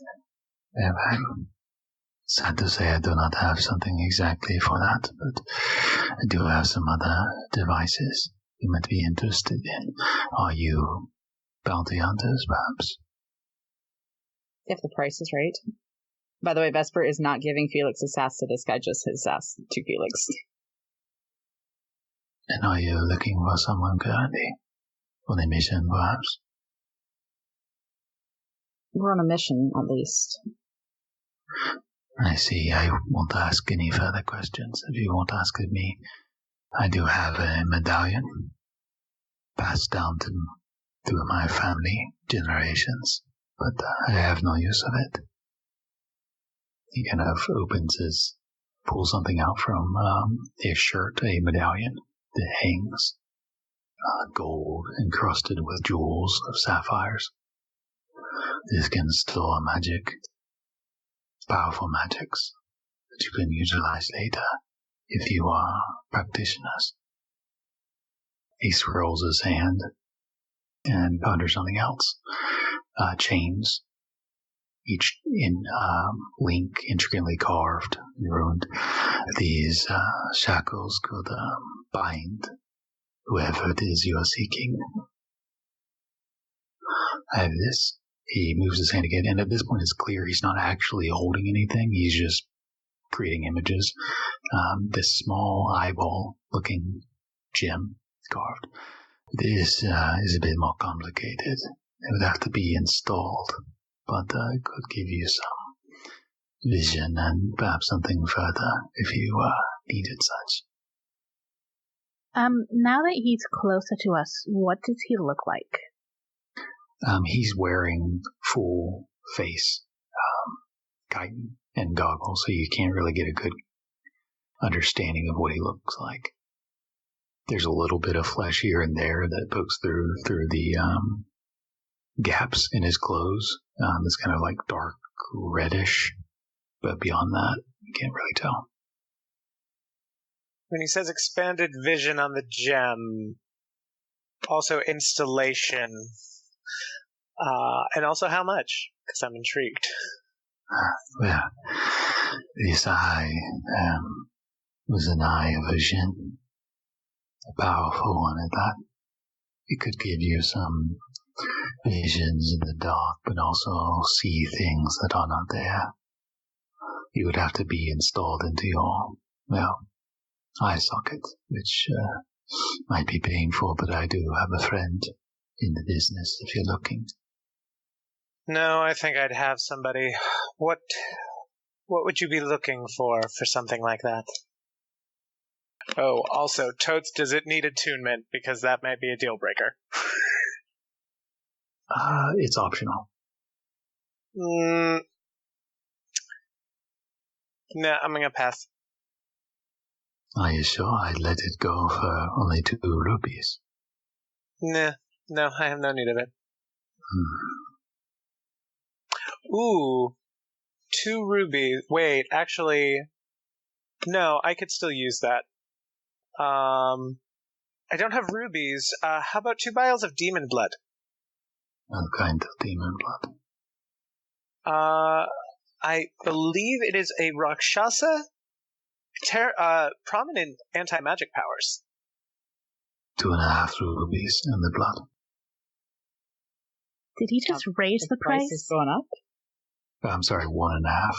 Sad to say I do not have something exactly for that, but I do have some other devices you might be interested in. Are you bounty hunters, perhaps? If the price is right. By the way, Vesper is not giving Felix's sass to this guy, just his sass to Felix. And are you looking for someone currently? On a mission, perhaps? We're on a mission, at least. I see. I won't ask any further questions. If you won't ask of me, I do have a medallion passed down through my family generations, but I have no use of it. He kind of pulls something out from his shirt, a medallion that hangs, gold encrusted with jewels of sapphires. This can store magic, powerful magics that you can utilize later if you are practitioners. He swirls his hand and ponders something else. Chains, each in link intricately carved and ruined. These shackles could bind whoever it is you are seeking. I have this. He moves his hand again, and at this point it's clear he's not actually holding anything. He's just creating images. This small eyeball-looking gem carved This is a bit more complicated. It would have to be installed, but it could give you some vision and perhaps something further if you needed such. Now that he's closer to us, what does he look like? He's wearing full face chitin and goggles, so you can't really get a good understanding of what he looks like. There's a little bit of flesh here and there that pokes through the gaps in his clothes. It's kind of like dark reddish, but beyond that, you can't really tell. When he says expanded vision on the gem, also installation, and also how much? Because I'm intrigued. Well, this eye was an eye of vision, a powerful one at that. It could give you some visions in the dark, but also see things that are not there. You would have to be installed into your, eye socket, which might be painful, but I do have a friend in the business if you're looking. No, I think I'd have somebody. What would you be looking for something like that? Oh, also, totes, does it need attunement? Because that might be a deal breaker. It's optional. No, I'm gonna pass. Are you sure I'd let it go for only 2 rupees? No, I have no need of it. Ooh, 2 rubies. Wait, actually, no, I could still use that. I don't have rubies. How about 2 vials of demon blood? What kind of demon blood? I believe it is a Rakshasa, prominent anti-magic powers. 2.5 rubies in the blood. Did he just raise the price? Is going up? I'm sorry, 1.5.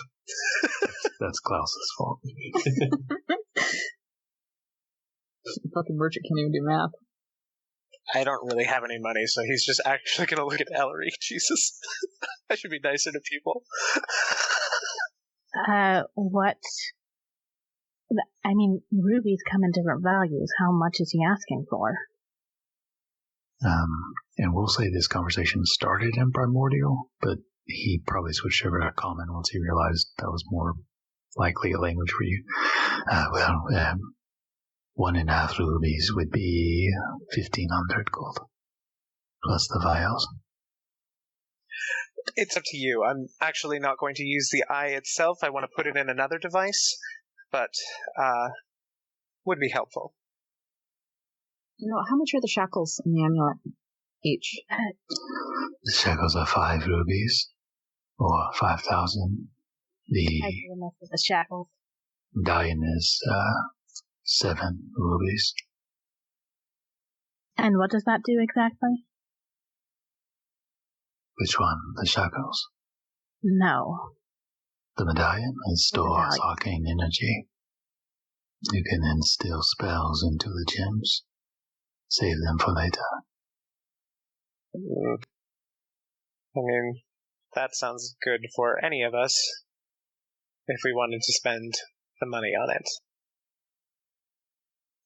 That's Klaus's fault. Fucking merchant can't even do math. I don't really have any money, so he's just actually going to look at Ellery. Jesus. I should be nicer to people. What? I mean, rubies come in different values. How much is he asking for? And we'll say this conversation started in Primordial, but he probably switched over to Common once he realized that was more likely a language for you. 1.5 rubies would be 1,500 gold, plus the vials. It's up to you. I'm actually not going to use the eye itself. I want to put it in another device, but would be helpful. How much are the shackles in the amulet each? The shackles are 5 rubies, or 5,000. The shackles. Medallion is 7 rubies. And what does that do exactly? Which one? The shackles? No. The medallion? It stores arcane energy. You can instill spells into the gems. Save them for later. I mean, that sounds good for any of us if we wanted to spend the money on it.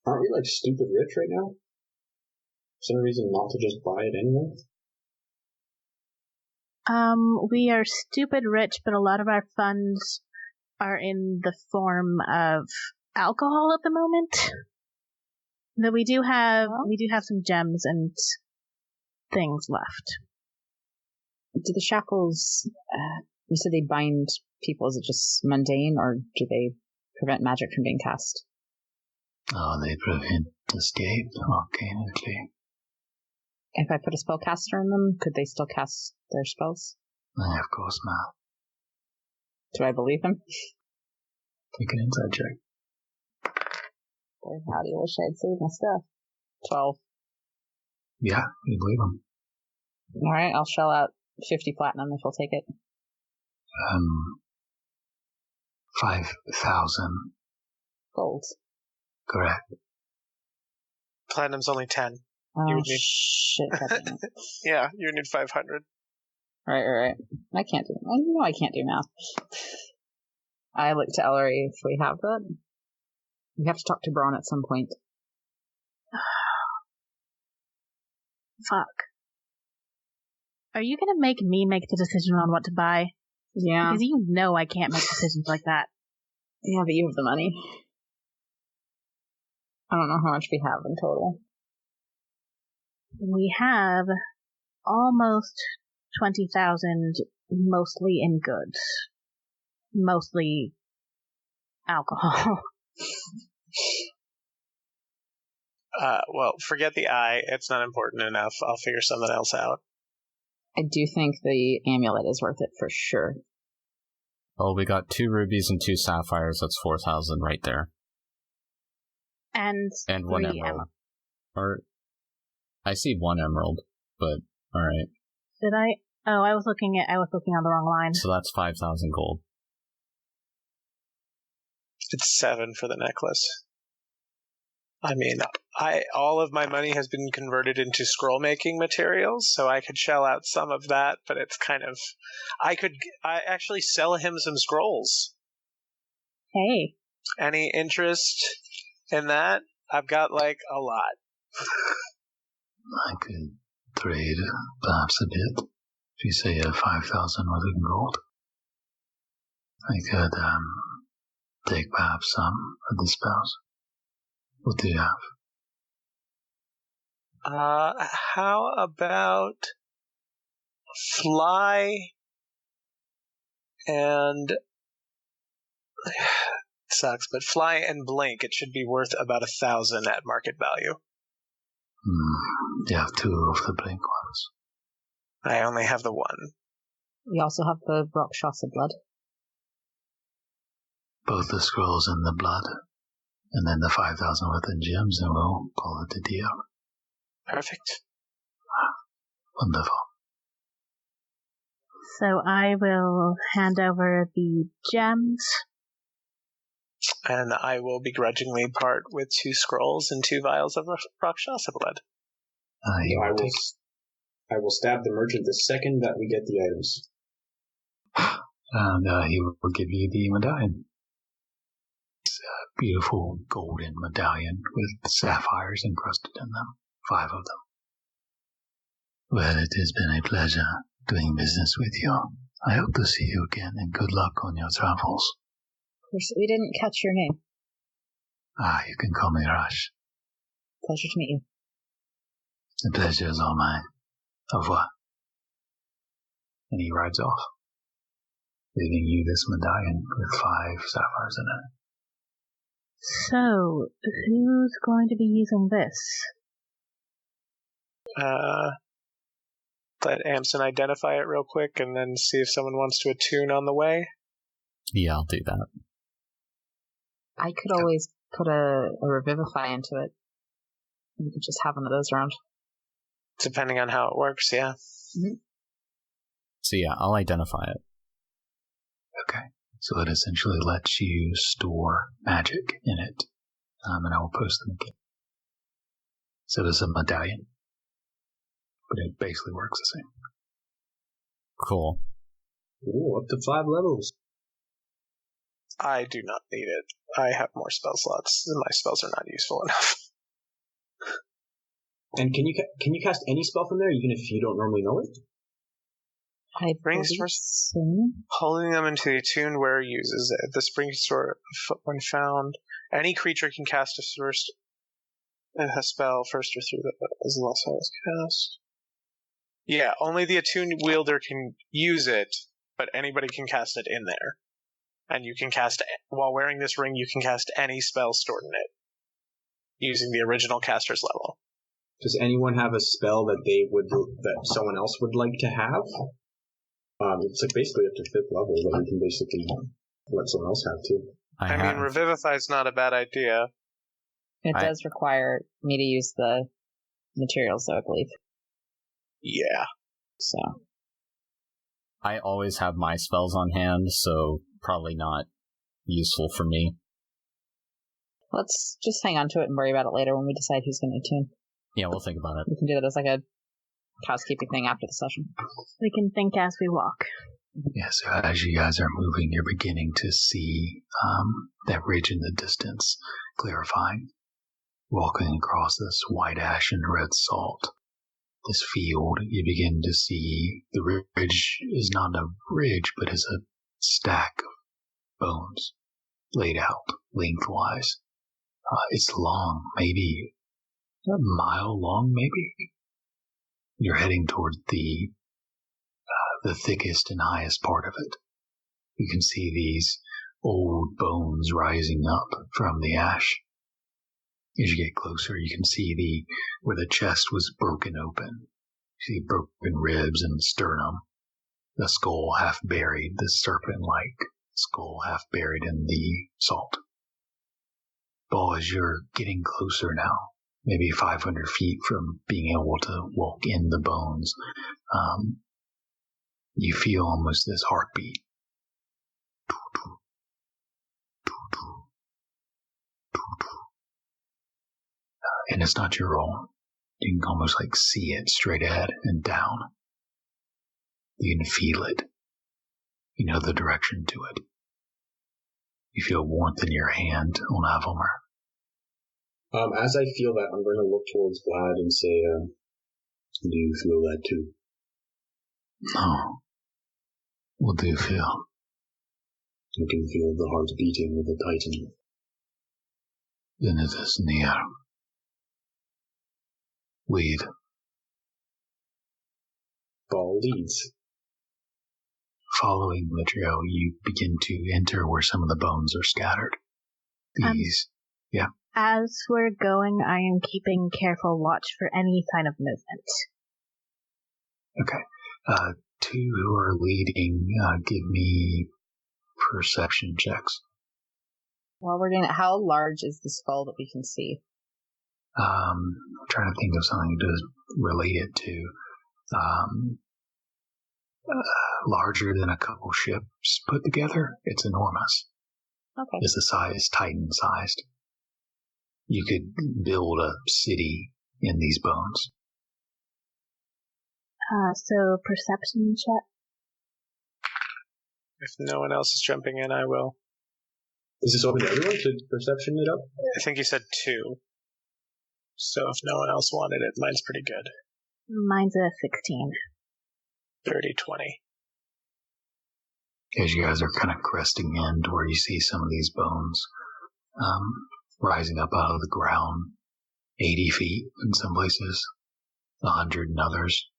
Aren't we stupid rich right now? Is there a reason not to just buy it anyway? We are stupid rich, but a lot of our funds are in the form of alcohol at the moment. Though we do have some gems and things left. Do the shackles, you said they bind people, is it just mundane, or do they prevent magic from being cast? Oh, they prevent escape arcanically. If I put a spellcaster in them, could they still cast their spells? Of course not. Do I believe him? Take an insight check. Boy, howdy, I wish I had saved my stuff. 12. Yeah, you believe him. Alright, I'll shell out 50 platinum if he'll take it. 5,000. Gold. Correct. Platinum's only 10. Oh, You would need- shit. goddamn. Yeah, you would need 500. Right. I can't do I can't do math. I look to Ellery if we have that. We have to talk to Braun at some point. Fuck. Are you gonna make me make the decision on what to buy? Yeah. Because you know I can't make decisions like that. Yeah, but you have the money. I don't know how much we have in total. We have almost 20,000, mostly in goods. Mostly alcohol. Well, forget the eye. It's not important enough. I'll figure something else out. I do think the amulet is worth it for sure. Well, we got 2 rubies and 2 sapphires. That's 4,000 right there. And 1 3 emerald. Or, I see 1 emerald, but alright. Did I? Oh, I was looking on the wrong line. So that's 5,000 gold. It's 7 for the necklace. I mean, all of my money has been converted into scroll making materials, so I could shell out some of that, but it's kind of, I actually sell him some scrolls. Hey. Any interest in that? I've got like a lot. I could trade perhaps a bit. If you say 5,000 worth of gold, I could take perhaps some of the spells. What do you have? How about fly and sucks, but fly and blink. It should be worth about 1,000 at market value. You have 2 of the blink ones. I only have the 1. We also have the Rakshasa blood. Both the scrolls and the blood. And then the 5,000 worth of gems, and we'll call it a deal. Perfect. Wonderful. So I will hand over the gems. And I will begrudgingly part with 2 scrolls and 2 vials of Rakshasa blood. I will stab the merchant the second that we get the items. And he will give you the medallion. It's a beautiful golden medallion with sapphires encrusted in them. 5 of them. Well, it has been a pleasure doing business with you. I hope to see you again, and good luck on your travels. Of course, we didn't catch your name. You can call me Rush. Pleasure to meet you. The pleasure is all mine. Au revoir. And he rides off, leaving you this medallion with 5 sapphires in it. So, who's going to be using this? Let Amson identify it real quick and then see if someone wants to attune on the way. Yeah, I'll do that. I could always put a revivify into it. We could just have one of those around. Depending on how it works, yeah. Mm-hmm. So yeah, I'll identify it. Okay. So it essentially lets you store magic in it. And I will post them again. So there's a medallion. But it basically works the same. Cool. Ooh, up to 5 levels. I do not need it. I have more spell slots. My spells are not useful enough. And can you cast any spell from there, even if you don't normally know it? I Spring believe Store, so. holding them into the attuned wearer uses it. The Spring Store, when found, any creature can cast a spell first or through as less as cast. Yeah, only the attuned wielder can use it, but anybody can cast it in there. And you can cast, while wearing this ring, you can cast any spell stored in it, using the original caster's level. Does anyone have a spell that someone else would like to have? It's like basically up to 5th level, but we can basically let someone else have too. I mean, Revivify is not a bad idea. It does require me to use the materials, though, I believe. Yeah. So. I always have my spells on hand, so probably not useful for me. Let's just hang on to it and worry about it later when we decide who's going to attune. Yeah, we'll think about it. We can do that as like a housekeeping thing after the session. We can think as we walk. Yeah, so as you guys are moving, you're beginning to see that ridge in the distance, clarifying. Walking across this white ash and red salt, this field, you begin to see the ridge is not a ridge, but is a stack of bones laid out lengthwise. It's long, maybe a mile long, maybe. You're heading toward the thickest and highest part of it. You can see these old bones rising up from the ash. As you get closer, you can see where the chest was broken open. You see broken ribs and sternum, the skull half buried, the serpent-like skull half buried in the salt. Ball, as you're getting closer now, maybe 500 feet from being able to walk in the bones, you feel almost this heartbeat. And it's not your own. You can almost like see it straight ahead and down. You can feel it. You know the direction to it. You feel warmth in your hand on Avelmer. As I feel that, I'm going to look towards Vlad and say, do you feel that too? Oh. What do you feel? I can feel the heart beating of the Titan. Then it is near. Lead. Ball leads. Following the trail, you begin to enter where some of the bones are scattered. Yeah. As we're going, I am keeping careful watch for any sign of movement. Okay. Two who are leading, give me perception checks. While we're doing it, how large is the skull that we can see? I'm trying to think of something to relate it to. Larger than a couple ships put together. It's enormous. Okay. It's the size, Titan-sized. You could build a city in these bones. So perception check. If no one else is jumping in, I will. Is this open to everyone to perception it up? I think you said 2. So if no one else wanted it, mine's pretty good. Mine's a 16. 30-20. As you guys are kind of cresting in to where you see some of these bones rising up out of the ground, 80 feet in some places, 100 in others.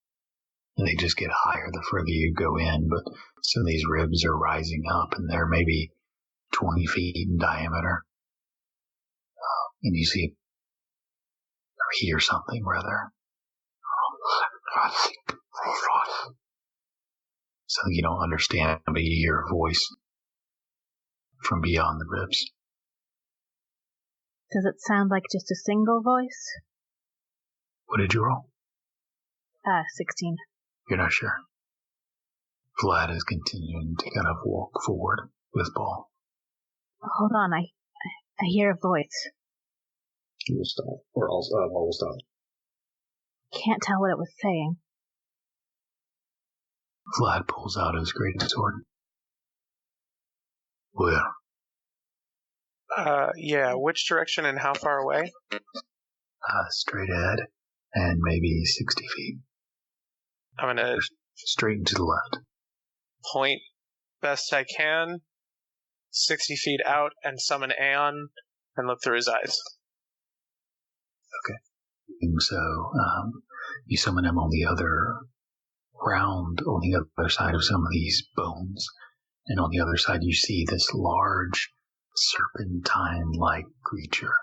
And they just get higher the further you go in, but some of these ribs are rising up and they're maybe 20 feet in diameter. And you see or hear something rather. Something you don't understand, but you hear a voice from beyond the ribs. Does it sound like just a single voice? What did you roll? 16. You're not sure. Vlad is continuing to kind of walk forward with Ball. Hold on, I hear a voice. We'll stop. Or I'll stop. Can't tell what it was saying. Vlad pulls out his great sword. Where? Yeah, which direction and how far away? Straight ahead, and maybe 60 feet. I'm gonna straight and to the left. Point best I can, 60 feet out, and summon Aeon, and look through his eyes. Okay. And so, you summon him on the other side of some of these bones, and on the other side you see this large serpentine-like creature,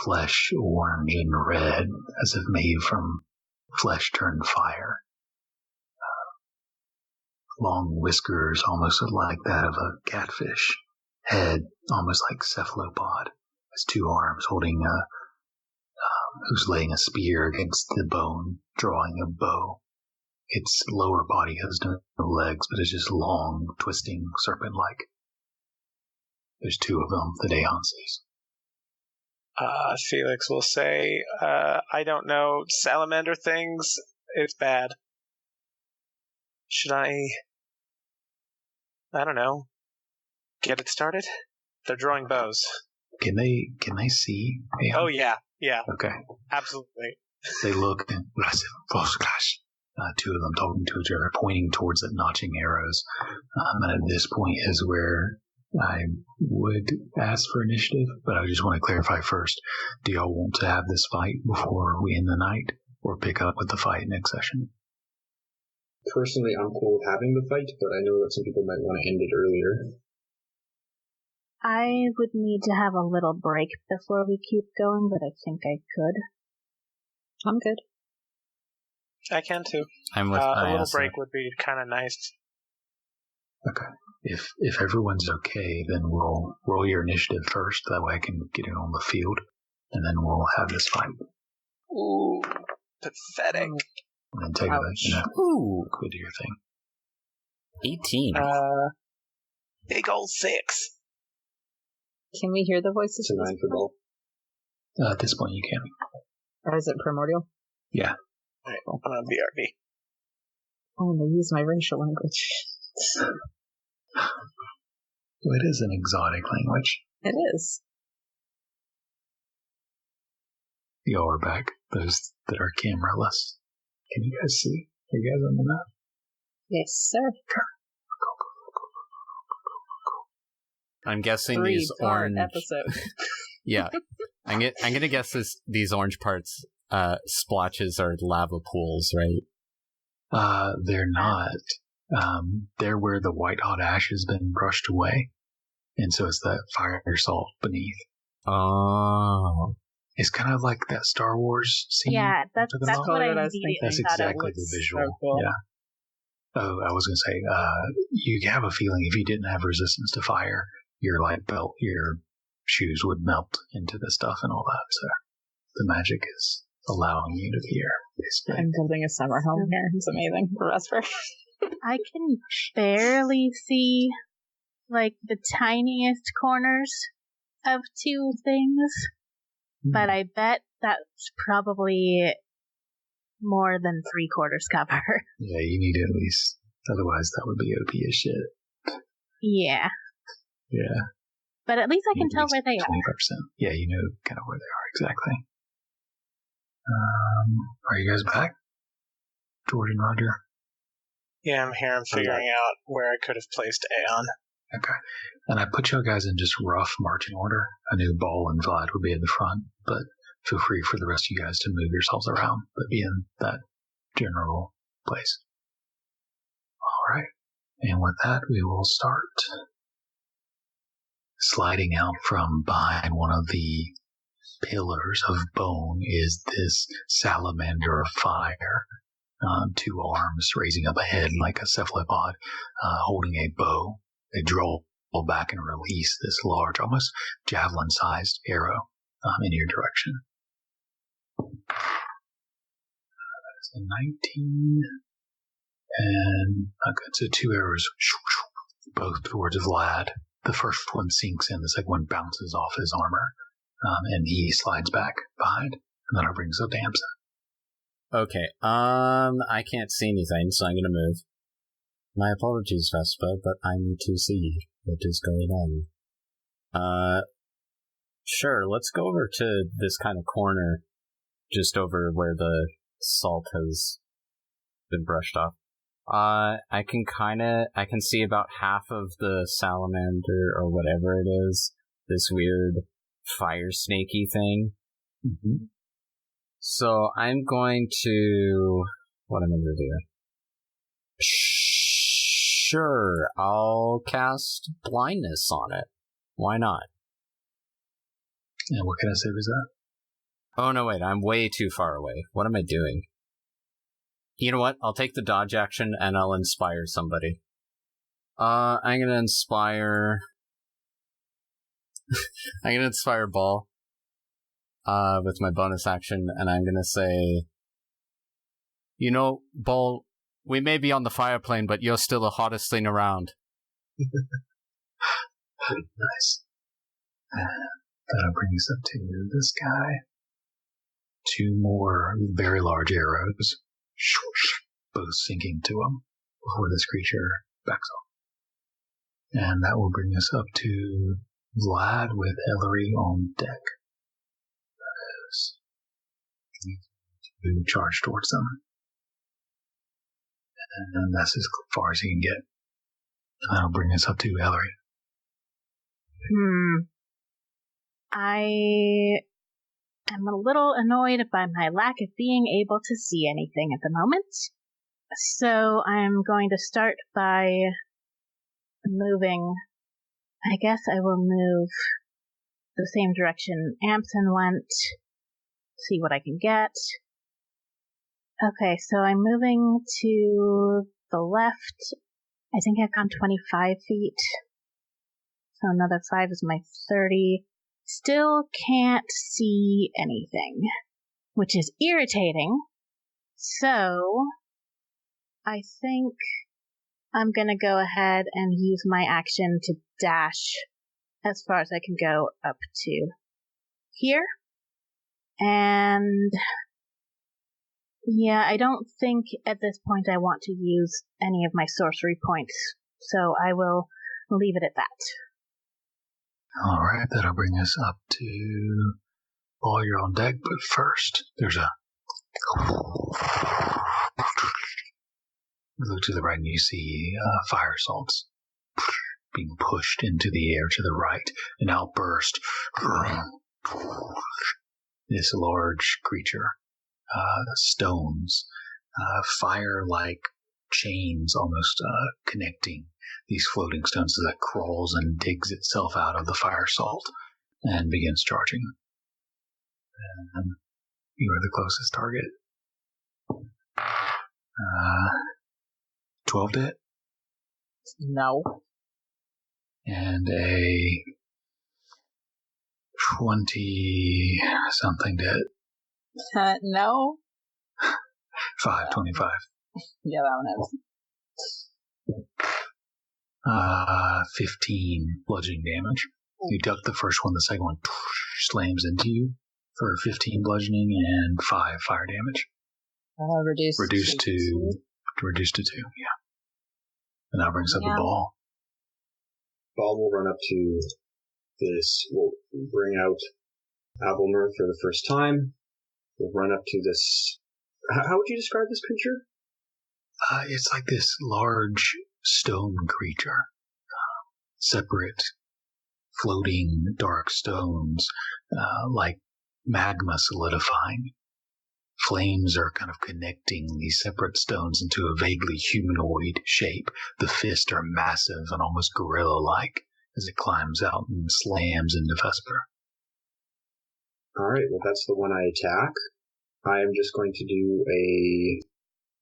flesh orange and red, as if made from flesh turned fire. Long whiskers, almost like that of a catfish. Head, almost like cephalopod. Has 2 arms holding who's laying a spear against the bone, drawing a bow. Its lower body has no legs, but it's just long, twisting, serpent-like. There's 2 of them that Aeon sees. Felix will say, I don't know, salamander things, it's bad. Should I don't know, get it started? They're drawing bows. Can they see? Oh, yeah. Okay. Absolutely. They look, two of them talking to each other, pointing towards the notching arrows. And at this point is where I would ask for initiative, but I just want to clarify first. Do y'all want to have this fight before we end the night, or pick up with the fight next session? Personally, I'm cool with having the fight, but I know that some people might want to end it earlier. I would need to have a little break before we keep going, but I think I could. I'm good. I can too. I'm with a little break would be kind of nice. Okay. If everyone's okay, then we'll roll your initiative first. That way I can get it on the field, and then we'll have this fight. Ooh, pathetic. And then take it. Ooh, go do your thing. 18. Big old 6. Can we hear the voices? It's a 9 for both. At this point, you can. Or is it primordial? Yeah. Alright, I'm on BRB. Oh, I'm going to use my racial language. Well, it is an exotic language. It is. Y'all are back. Those that are cameraless. Can you guys see? Are you guys on the map? Yes, sir. I'm guessing these orange episode. Yeah, I'm gonna guess these orange parts, splotches are lava pools, right? They're not. They're where the white hot ash has been brushed away, and so it's that fire salt beneath. Oh, it's kind of like that Star Wars scene. Yeah, that's what I immediately That's exactly the visual. So cool. Yeah. Oh, I was gonna say, you have a feeling if you didn't have resistance to fire, your light belt, your shoes would melt into the stuff and all that. So the magic is allowing you to hear, basically. I'm building a summer home here. It's amazing for Vesper. I can barely see, like, the tiniest corners of two things, but I bet that's probably more than 3/4 cover. Yeah, you need at least, otherwise that would be OP as shit. Yeah. Yeah. But at least I can tell where they 25%. are. Yeah, you know kind of where they are exactly. Are you guys back? George and Roger? Yeah, I'm here. I'm figuring out where I could have placed Aeon. Okay. And I put you guys in just rough marching order. I knew Ball and Vlad would be in the front, but feel free for the rest of you guys to move yourselves around, but be in that general place. All right. And with that, we will start. Sliding out from behind one of the pillars of bone is this salamander of fire. 2 arms raising up a head like a cephalopod, holding a bow. They draw back and release this large, almost javelin-sized arrow in your direction. That is a 19. And okay, so 2 arrows, both towards Vlad. The first one sinks in, the second one bounces off his armor, and he slides back behind, and then it brings up Damson. okay. I can't see anything, so I'm gonna move. My apologies, Vesper, but I need to see what is going on. Sure, let's go over to this kind of corner, just over where the salt has been brushed off. I can see about half of the salamander, or whatever it is, this weird fire snaky thing. Mm-hmm. So I'm going to... what am I going to do? Sure, I'll cast blindness on it. Why not? And what kind of save is that? Oh, no, wait, I'm way too far away. What am I doing? You know what? I'll take the dodge action and I'll inspire somebody. I'm gonna inspire... I'm gonna inspire Ball. With my bonus action, and I'm gonna say... You know, Ball, we may be on the fire plane, but you're still the hottest thing around. Nice. That'll bring us up to this guy. 2 more very large arrows, both sinking to him before this creature backs off. And that will bring us up to Vlad with Ellery on deck. That is to charge towards them. And that's as far as he can get. And that'll bring us up to Ellery. I am a little annoyed by my lack of being able to see anything at the moment. So I'm going to start by moving. I guess I will move the same direction Amson went. See what I can get. Okay, so I'm moving to the left. I think I've gone 25 feet. So another 5 is my 30. Still can't see anything, which is irritating. So I think I'm going to go ahead and use my action to dash as far as I can go up to here. And yeah, I don't think at this point I want to use any of my sorcery points, so I will leave it at that. Alright, that'll bring us up to all you're on deck, but first, there's a look to the right and you see fire salts being pushed into the air to the right. An outburst. This large creature, stones, fire-like chains almost connecting these floating stones as it crawls and digs itself out of the fire salt and begins charging. And you are the closest target. 12 to hit? No. And a 20-something to hit. No. 25. Yeah, that one is. 15 bludgeoning damage. You duck the first one, the second one slams into you for 15 bludgeoning and 5 fire damage. Reduced to 2, yeah. And that brings up the ball. Ball will run up to this, we'll bring out Abelmer for the first time. We'll run up to this. How would you describe this creature? It's like this large stone creature. Separate, floating dark stones, like magma solidifying. Flames are kind of connecting these separate stones into a vaguely humanoid shape. The fists are massive and almost gorilla-like as it climbs out and slams into Vesper. Alright, well that's the one I attack. I am just going to do a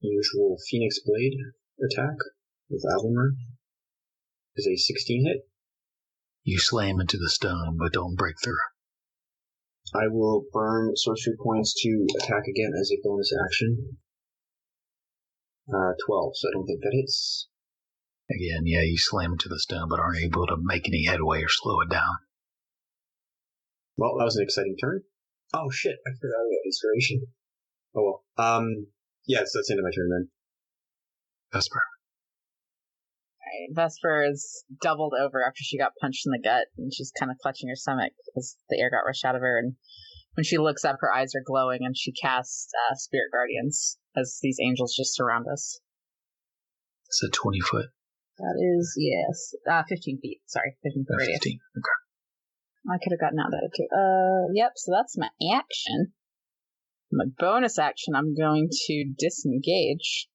usual Phoenix Blade attack with Abelmer. Is a 16 hit? You slam into the stone, but don't break through. I will burn sorcery points to attack again as a bonus action. 12, so I don't think that hits. Again, yeah, you slam into the stone, but aren't able to make any headway or slow it down. Well, that was an exciting turn. Oh shit, I forgot about inspiration. Oh well. Yes, that's the end of my turn then. Vesper. Vesper is doubled over after she got punched in the gut, and she's kind of clutching her stomach as the air got rushed out of her. And when she looks up, her eyes are glowing, and she casts Spirit Guardians as these angels just surround us. It's a 20-foot. That is, yes, 15 feet. Sorry, 15 feet radius. 15, okay. I could have gotten out that too. Yep, so that's my action. My bonus action, I'm going to disengage.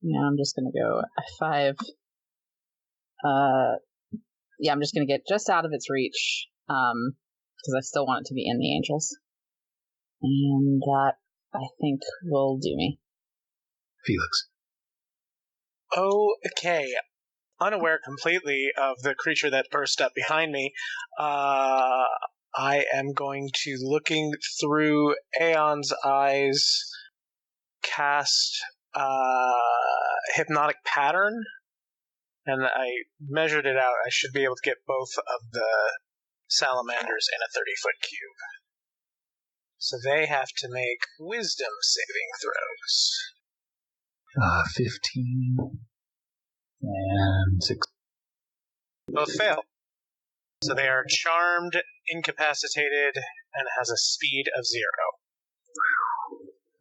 Yeah, I'm just going to go 5. Yeah, I'm just going to get just out of its reach, because I still want it to be in the angels. And that, I think, will do me. Felix. Okay. Unaware completely of the creature that burst up behind me, I am going to, looking through Aeon's eyes, cast Hypnotic Pattern. And I measured it out. I should be able to get both of the salamanders in a 30-foot cube. So they have to make wisdom saving throws. 15 and 6. Both fail. So they are charmed, incapacitated, and has a speed of 0.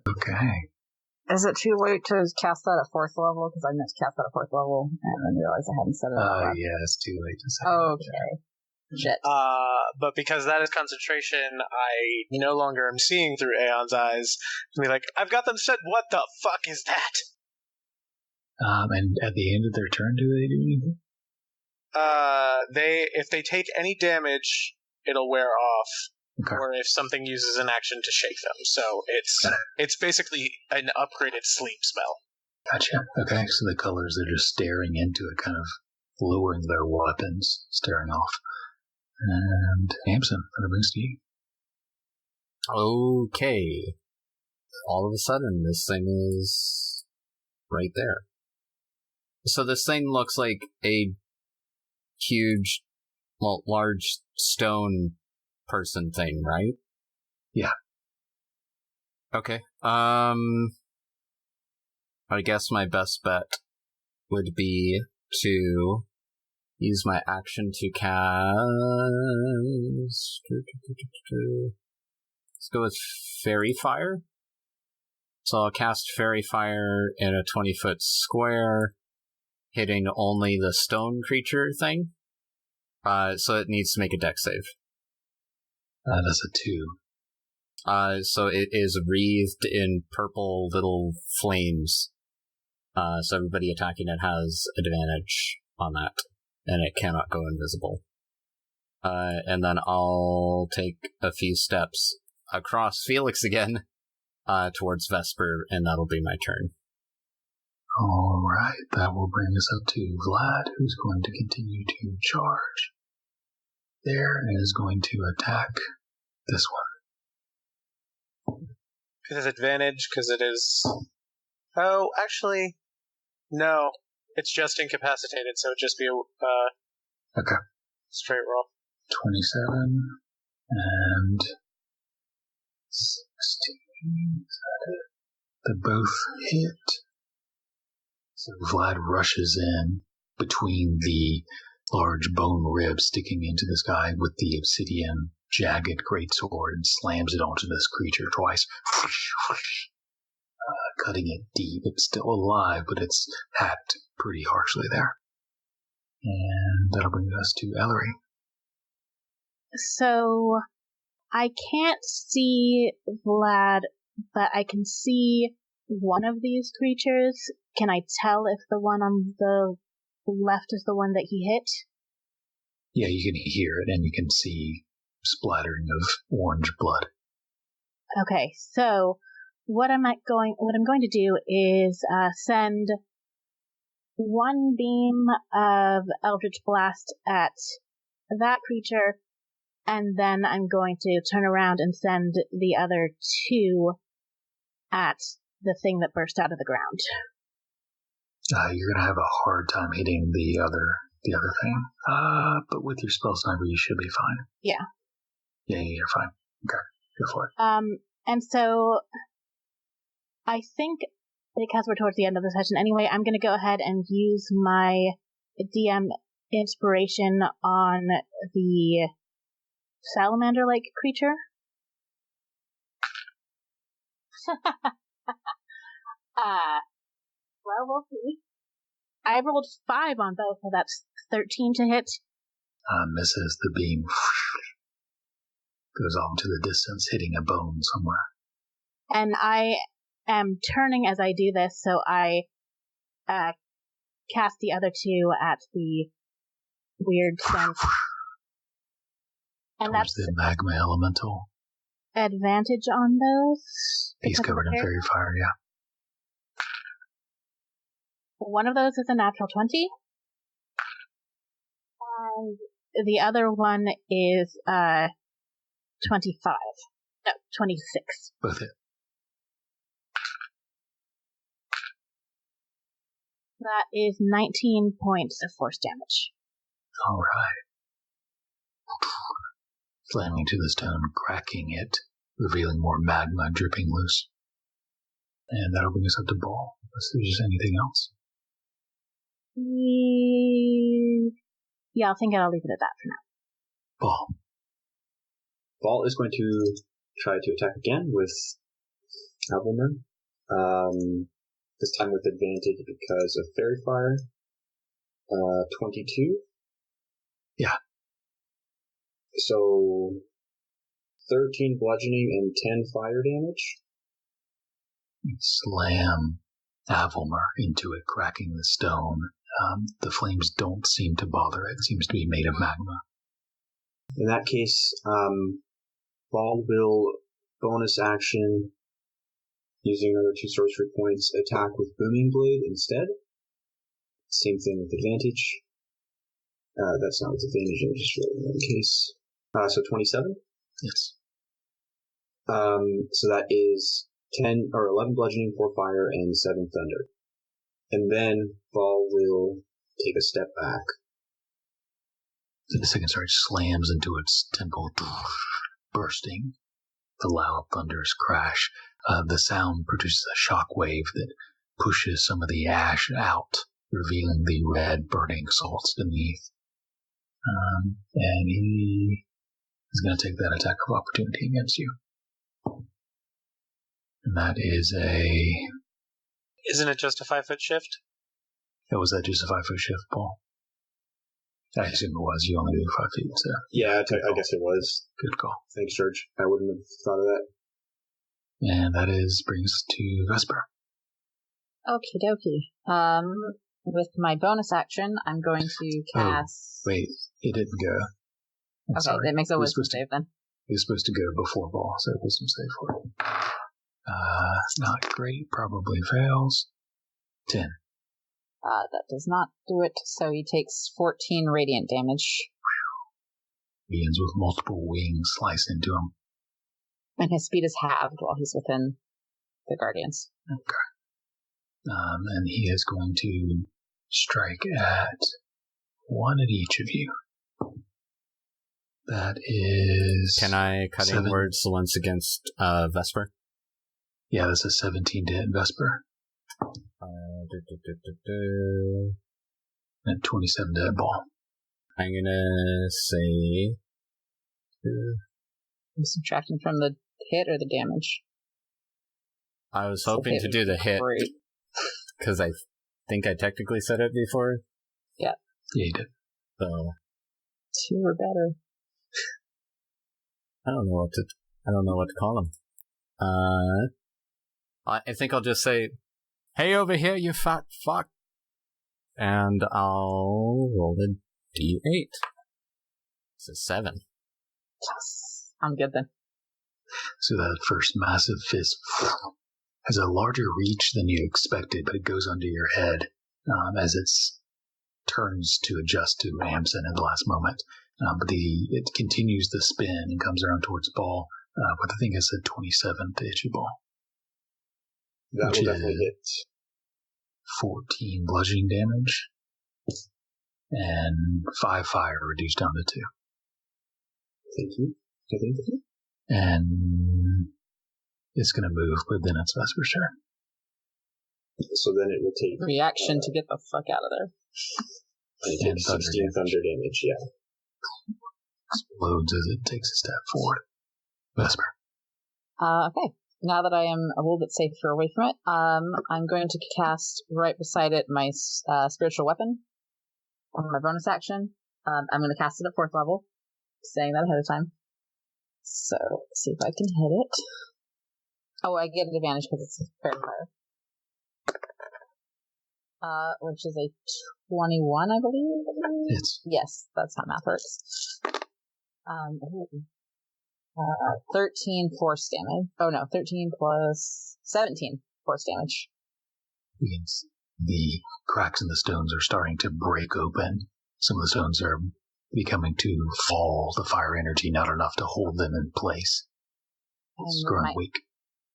Okay. Is it too late to cast that at 4th level? Because I missed cast that at 4th level and then realized I hadn't set it up. Yeah, it's too late to set it up. Okay. Shit. But because that is concentration, I no longer am seeing through Aeon's eyes. And be like, I've got them set. What the fuck is that? And at the end of their turn, do they do anything? If they take any damage, it'll wear off. Okay. Or if something uses an action to shake them. So it's basically an upgraded sleep spell. Gotcha. Okay, so the colors, they're just staring into it, kind of lowering their weapons, staring off. And Hampson, that brings to you. Okay. All of a sudden, this thing is right there. So this thing looks like a huge, large stone person thing, right? Yeah. Okay. I guess my best bet would be to use my action to cast... Let's go with Fairy Fire. So I'll cast Fairy Fire in a 20-foot square, hitting only the stone creature thing. So it needs to make a dex save. That's a 2. So it is wreathed in purple little flames. So everybody attacking it has advantage on that, and it cannot go invisible. And then I'll take a few steps across Felix again, towards Vesper, and that'll be my turn. Alright, that will bring us up to Vlad, who's going to continue to charge there and is going to attack this one. It has advantage because it is... Oh, actually, no. It's just incapacitated, so it'd just be a Okay. straight roll. 27 and 16. Is that it? They both hit. So Vlad rushes in between the large bone ribs sticking into this guy with the obsidian jagged greatsword and slams it onto this creature twice. Cutting it deep. It's still alive, but it's hacked pretty harshly there. And that'll bring us to Ellery. So, I can't see Vlad, but I can see one of these creatures. Can I tell if the one on the left is the one that he hit? Yeah, you can hear it, and you can see splattering of orange blood. Okay, so what I'm going to do is send one beam of Eldritch Blast at that creature, and then I'm going to turn around and send the other 2 at the thing that burst out of the ground. You're going to have a hard time hitting the other thing. But with your spell sniper, you should be fine. Yeah. Yeah, you're fine. Okay, go for it. And so I think because we're towards the end of the session anyway, I'm going to go ahead and use my DM inspiration on the salamander-like creature. Well, we'll see. I rolled 5 on both, so that's 13 to hit. Misses. The beam goes off into the distance, hitting a bone somewhere. And I am turning as I do this, so I cast the other 2 at the weird stone. And that's the magma elemental. Advantage on those? He's covered in fairy fire, yeah. One of those is a natural 20. And the other one is 25. No, 26. Both hit. That is 19 points of force damage. All right. slamming to the stone, cracking it, revealing more magma dripping loose. And that'll bring us up to Ball, unless there's anything else. Yeah, I think I'll leave it at that for now. Ball. Ball is going to try to attack again with Abelman. This time with advantage because of Fairy Fire. 22? Yeah. So, 13 bludgeoning and 10 fire damage. Slam Avelmer into it, cracking the stone. The flames don't seem to bother it. It seems to be made of magma. In that case, Ball will bonus action, using another 2 sorcery points, attack with Booming Blade instead. Same thing with advantage. That's not with advantage, I'll just roll in one case. So 27? Yes. So that is 10 or 11 bludgeoning, 4 fire, and 7 thunder. And then Ball will take a step back. The second surge slams into its temple, bursting. The loud thunders crash. The sound produces a shock wave that pushes some of the ash out, revealing the red burning salts beneath. And he is going to take that attack of opportunity against you. And that is Isn't it just a 5-foot shift? was that just a 5-foot shift, Paul? I assume it was. You only do 5 feet, so. Yeah, I guess it was. Good call. Thanks, George. I wouldn't have thought of that. And that brings us to Vesper. Okie dokie. With my bonus action, I'm going to cast... Oh, wait, it didn't go. Okay, sorry. that makes a wisdom save then. It was supposed to go before Ball, so wisdom save for it. Not great, probably fails. 10. That does not do it, so he takes 14 radiant damage. Begins with multiple wings slice into him. And his speed is halved while he's within the Guardians. Okay. And he is going to strike at one at each of you. That is... Can I cut in words once against Vesper? Yeah, that's a 17 to hit Vesper. And 27 to hit Ball. I'm gonna say... I'm subtracting from the hit or the damage? I was hoping to do the hit, because I think I technically said it before. Yeah. Yeah, you did. So... 2 or better. I don't know what to call him. I think I'll just say, "Hey, over here, you fat fuck," and I'll roll the d8. It's a 7. Yes. I'm good then. So that first massive fist has a larger reach than you expected, but it goes under your head as it turns to adjust to Amson in the last moment. But it continues the spin and comes around towards Ball with, I think I said 27 to hit you, Ball. That will definitely hit. 14 bludgeoning damage. And 5 fire reduced down to 2. Thank you. And it's going to move, but then it's Vesper's turn. So then it will take... Reaction to get the fuck out of there. And 16 thunder damage, yeah. Explodes as it takes a step forward. Vesper. Okay. Now that I am a little bit safer away from it, I'm going to cast right beside it my spiritual weapon on my bonus action. I'm going to cast it at 4th level, saying that ahead of time. So, let's see if I can hit it. Oh, I get an advantage because it's fair fire. Which is a 21, I believe. Yes, that's how math works. 13 force damage. Oh no, 13 plus 17 force damage. Means the cracks in the stones are starting to break open. Some of the stones are becoming to fall. The fire energy not enough to hold them in place. It's growing weak.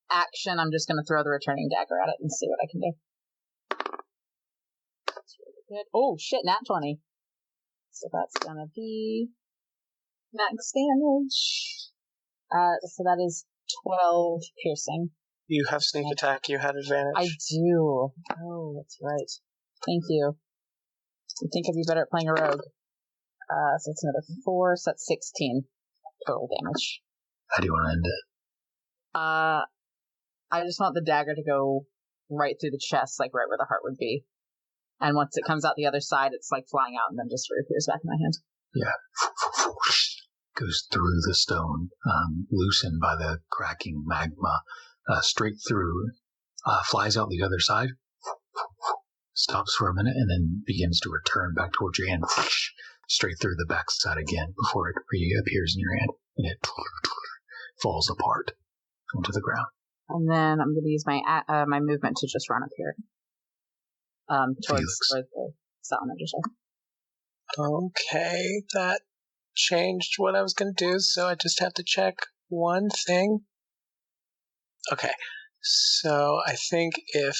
Action, I'm just going to throw the returning dagger at it and see what I can do. That's really good. Oh shit, nat 20. So that's going to be Max damage. So that is 12 piercing. You have sneak attack. You had advantage. I do. Oh, that's right. Thank you. I think I'd be better at playing a rogue. So it's another 4, so that's 16 total damage. How do you want to end it? I just want the dagger to go right through the chest, like right where the heart would be. And once it comes out the other side, it's like flying out and then just reappears back in my hand. Yeah. Goes through the stone, loosened by the cracking magma, straight through, flies out the other side, stops for a minute, and then begins to return back towards your hand, straight through the backside again before it reappears in your hand, and it falls apart onto the ground. And then I'm going to use my my movement to just run up here, towards the salamander. Okay, that changed what I was going to do, so I just have to check one thing. Okay, so I think if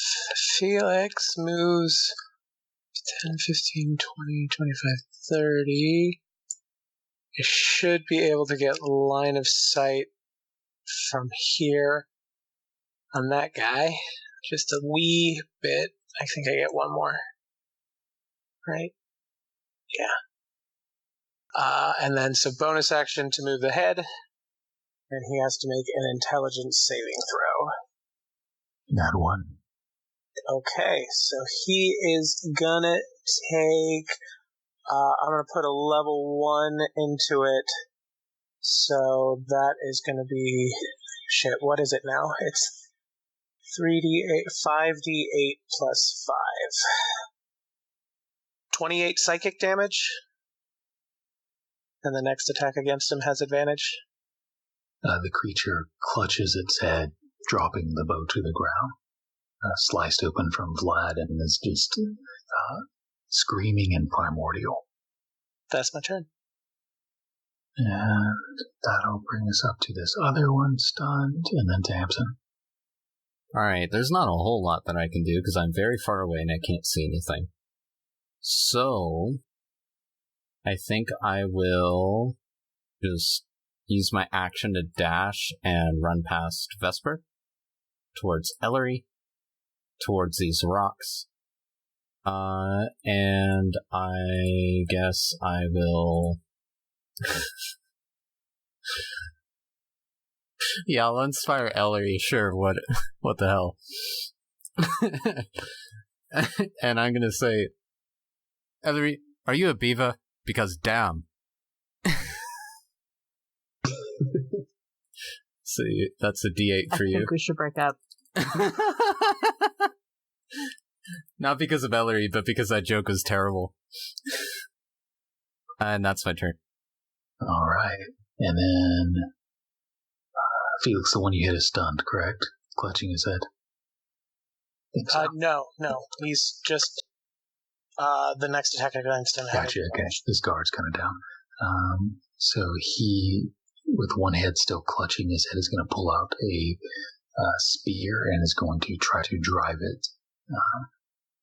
Felix moves 10, 15, 20, 25, 30, it should be able to get line of sight from here on that guy. Just a wee bit. I think I get one more. Right? Yeah. And then, so bonus action to move the head, and he has to make an intelligence saving throw. Not one. Okay, so he is gonna take, I'm gonna put a level 1 into it, so that is gonna be, shit, what is it now? It's 3d8, 5d8 plus 5. 28 psychic damage. And the next attack against him has advantage. The creature clutches its head, dropping the bow to the ground, sliced open from Vlad, and is just screaming in primordial. That's my turn. And that'll bring us up to this other one stunned, and then Tamsin. Alright, there's not a whole lot that I can do because I'm very far away and I can't see anything. So, I think I will just use my action to dash and run past Vesper, towards Ellery, towards these rocks, and I guess I will... Yeah, I'll inspire Ellery, sure, what the hell. And I'm gonna say, Ellery, are you a beaver? Because damn. See, that's a D8 for you. I think we should break up. Not because of Ellery, but because that joke was terrible. And that's my turn. Alright. And then Felix, the one you hit is stunned, correct? Clutching his head. So. No. He's just the next attack against him. Gotcha, okay. His guard's kind of down. So he, with one head still clutching his head, is going to pull out a spear and is going to try to drive it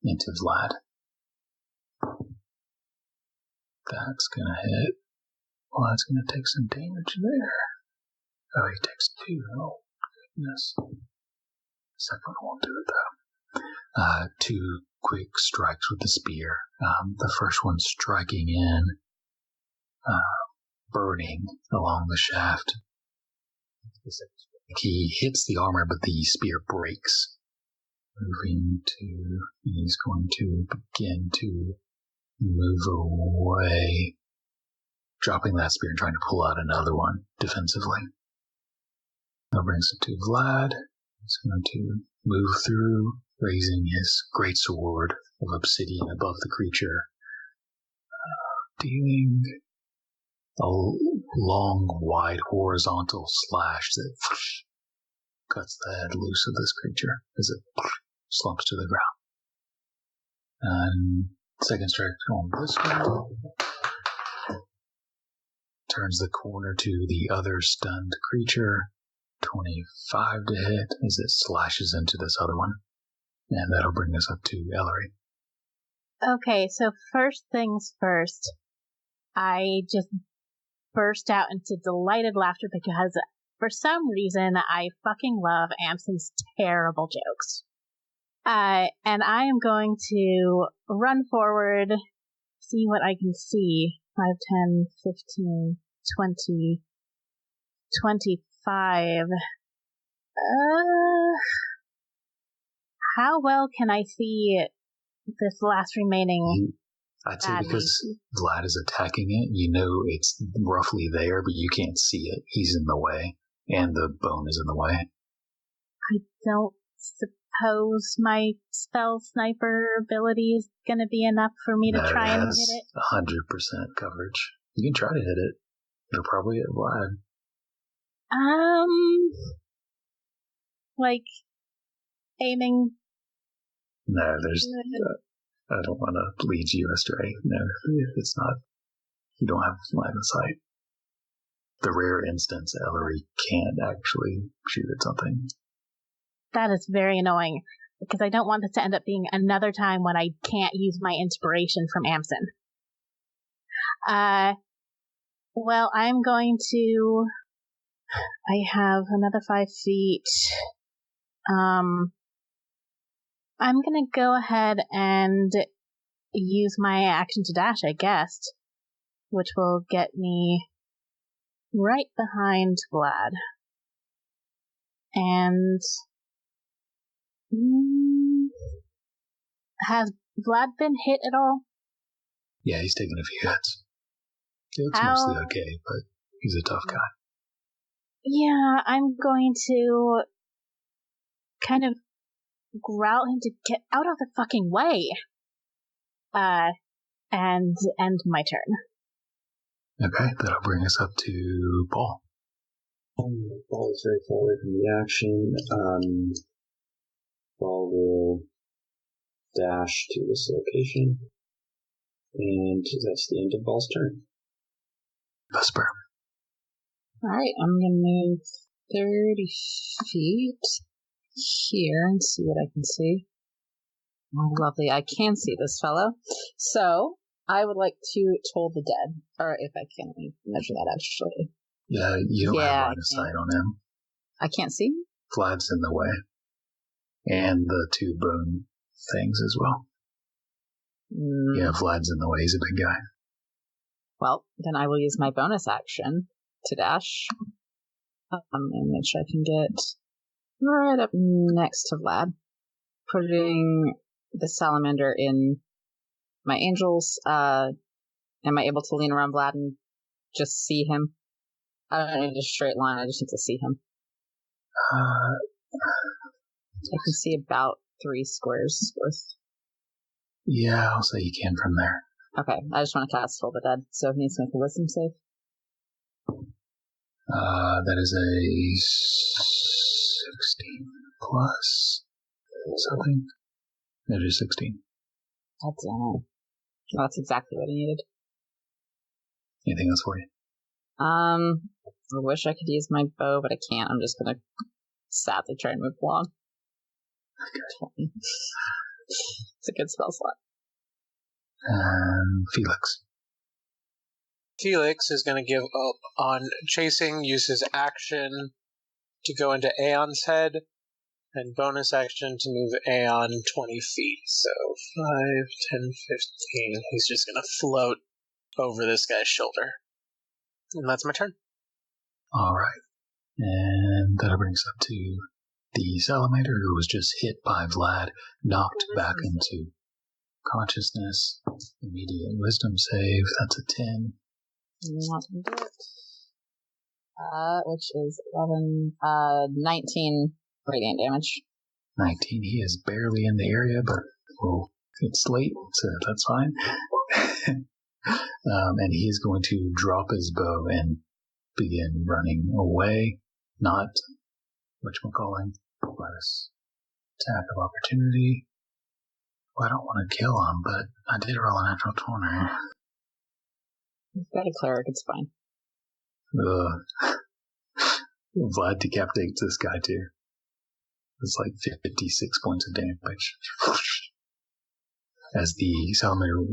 into Vlad. That's going to hit. Well, that's going to take some damage there. Oh, he takes 2. Oh, goodness. Second one won't do it, though. 2 quick strikes with the spear. The first one striking in, burning along the shaft. He hits the armor, but the spear breaks. He's going to begin to move away, dropping that spear and trying to pull out another one defensively. That brings it to Vlad. He's going to move through, raising his great sword of obsidian above the creature, dealing a long, wide horizontal slash that cuts the head loose of this creature as it slumps to the ground. And second strike on this one. Turns the corner to the other stunned creature. 25 to hit as it slashes into this other one. And that'll bring us up to Ellery. Okay, so first things first, I just burst out into delighted laughter because for some reason I fucking love Amson's terrible jokes. And I am going to run forward, see what I can see. 5, 10, 15, 20, 25. How well can I see this last remaining? I'd say because Vlad is attacking it, you know it's roughly there, but you can't see it. He's in the way, and the bone is in the way. I don't suppose my spell sniper ability is going to be enough for me to try and hit it? 100% coverage. You can try to hit it. It'll probably hit Vlad. Like, aiming? No, there's... I don't want to lead you astray. No, it's not. You don't have line of sight. The rare instance Ellery can't actually shoot at something. That is very annoying, because I don't want this to end up being another time when I can't use my inspiration from Amson. Well, I'm going to... I have another 5 feet. I'm gonna go ahead and use my action to dash, I guess, which will get me right behind Vlad. And has Vlad been hit at all? Yeah, he's taken a few hits. He looks mostly okay, but he's a tough guy. Yeah, I'm going to kind of growl him to get out of the fucking way. And end my turn. Okay, that'll bring us up to Paul. Paul is very far away from the action. Paul will dash to this location. And that's the end of Paul's turn. Vesper. Alright, I'm gonna move 30 feet here and see what I can see. Oh, lovely. I can see this fellow. So, I would like to toll the dead. Or if I can, let me measure that actually. Yeah, you don't have line of sight on him. I can't see? Vlad's in the way. And the 2 bone things as well. Yeah, Vlad's in the way. He's a big guy. Well, then I will use my bonus action to dash. And make sure I can get right up next to Vlad. Putting the salamander in my angels. Am I able to lean around Vlad and just see him? I don't need a straight line, I just need to see him. I can see about 3 squares worth. Yeah, I'll say you can from there. Okay, I just want to cast Toll the Dead, so it needs to make a wisdom save. That is a 16 plus something. It is 16. That's exactly what I needed. Anything else for you? I wish I could use my bow, but I can't. I'm just gonna sadly try and move along. Okay. It's a good spell slot. Felix. Felix is going to give up on chasing, use his action to go into Aeon's head, and bonus action to move Aeon 20 feet. So 5, 10, 15. He's just going to float over this guy's shoulder. And that's my turn. All right. And that brings up to the salamander who was just hit by Vlad, knocked back into consciousness. Immediate wisdom save. That's a 10. Not gonna do it. Which is 11, 19 radiant damage. 19. He is barely in the area, but well, it's late, so that's fine. And he's going to drop his bow and begin running away. Not whatchamacalling, plus attack of opportunity. Well, I don't want to kill him, but I did roll a natural 20. You've got a cleric, it's fine. Vlad decapitates this guy too. It's like 56 points of damage. As the salamander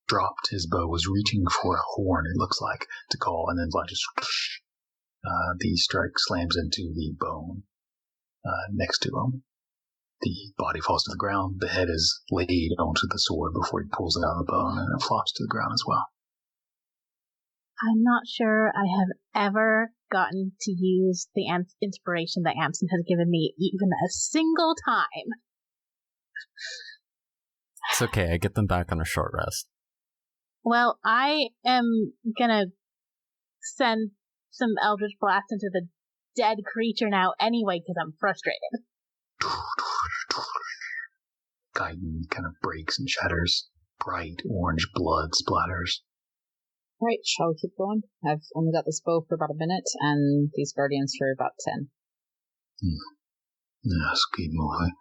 dropped his bow, was reaching for a horn, it looks like, to call, and then just the strike slams into the bone next to him. The body falls to the ground. The head is laid onto the sword before he pulls it out of the bone, and it flops to the ground as well. I'm not sure I have ever gotten to use the inspiration that Amson has given me even a single time. It's okay, I get them back on a short rest. Well, I am gonna send some Eldritch Blast into the dead creature now anyway, because I'm frustrated. Guidon kind of breaks and shatters. Bright orange blood splatters. Right, shall we keep going? I've only got this bow for about a minute, and these guardians for about 10. Yes, keep moving.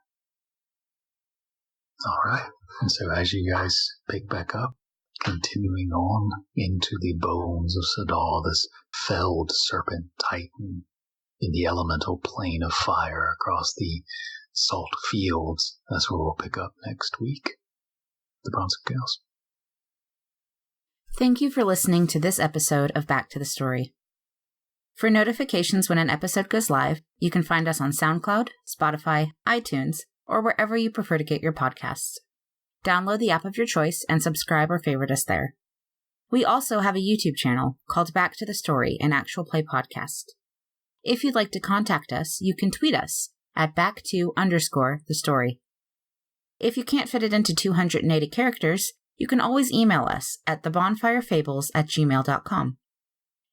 Alright, and so as you guys pick back up, continuing on into the bones of Sadal, this felled serpent titan in the elemental plane of fire across the salt fields, that's where we'll pick up next week. The Bronze Gales. Thank you for listening to this episode of Back to the Story. For notifications when an episode goes live, you can find us on SoundCloud, Spotify, iTunes, or wherever you prefer to get your podcasts. Download the app of your choice and subscribe or favorite us there. We also have a YouTube channel called Back to the Story, an actual play podcast. If you'd like to contact us, you can tweet us at back2_the_story. If you can't fit it into 280 characters, you can always email us at thebonfirefables@gmail.com.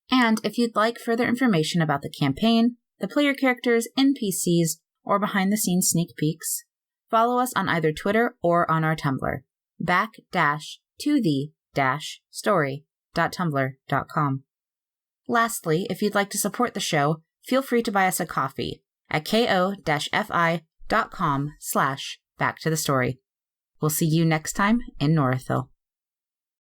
And if you'd like further information about the campaign, the player characters, NPCs, or behind-the-scenes sneak peeks, follow us on either Twitter or on our Tumblr, back-to-the-story.tumblr.com. Lastly, if you'd like to support the show, feel free to buy us a coffee at ko-fi.com/backtothestory. We'll see you next time in Norithil.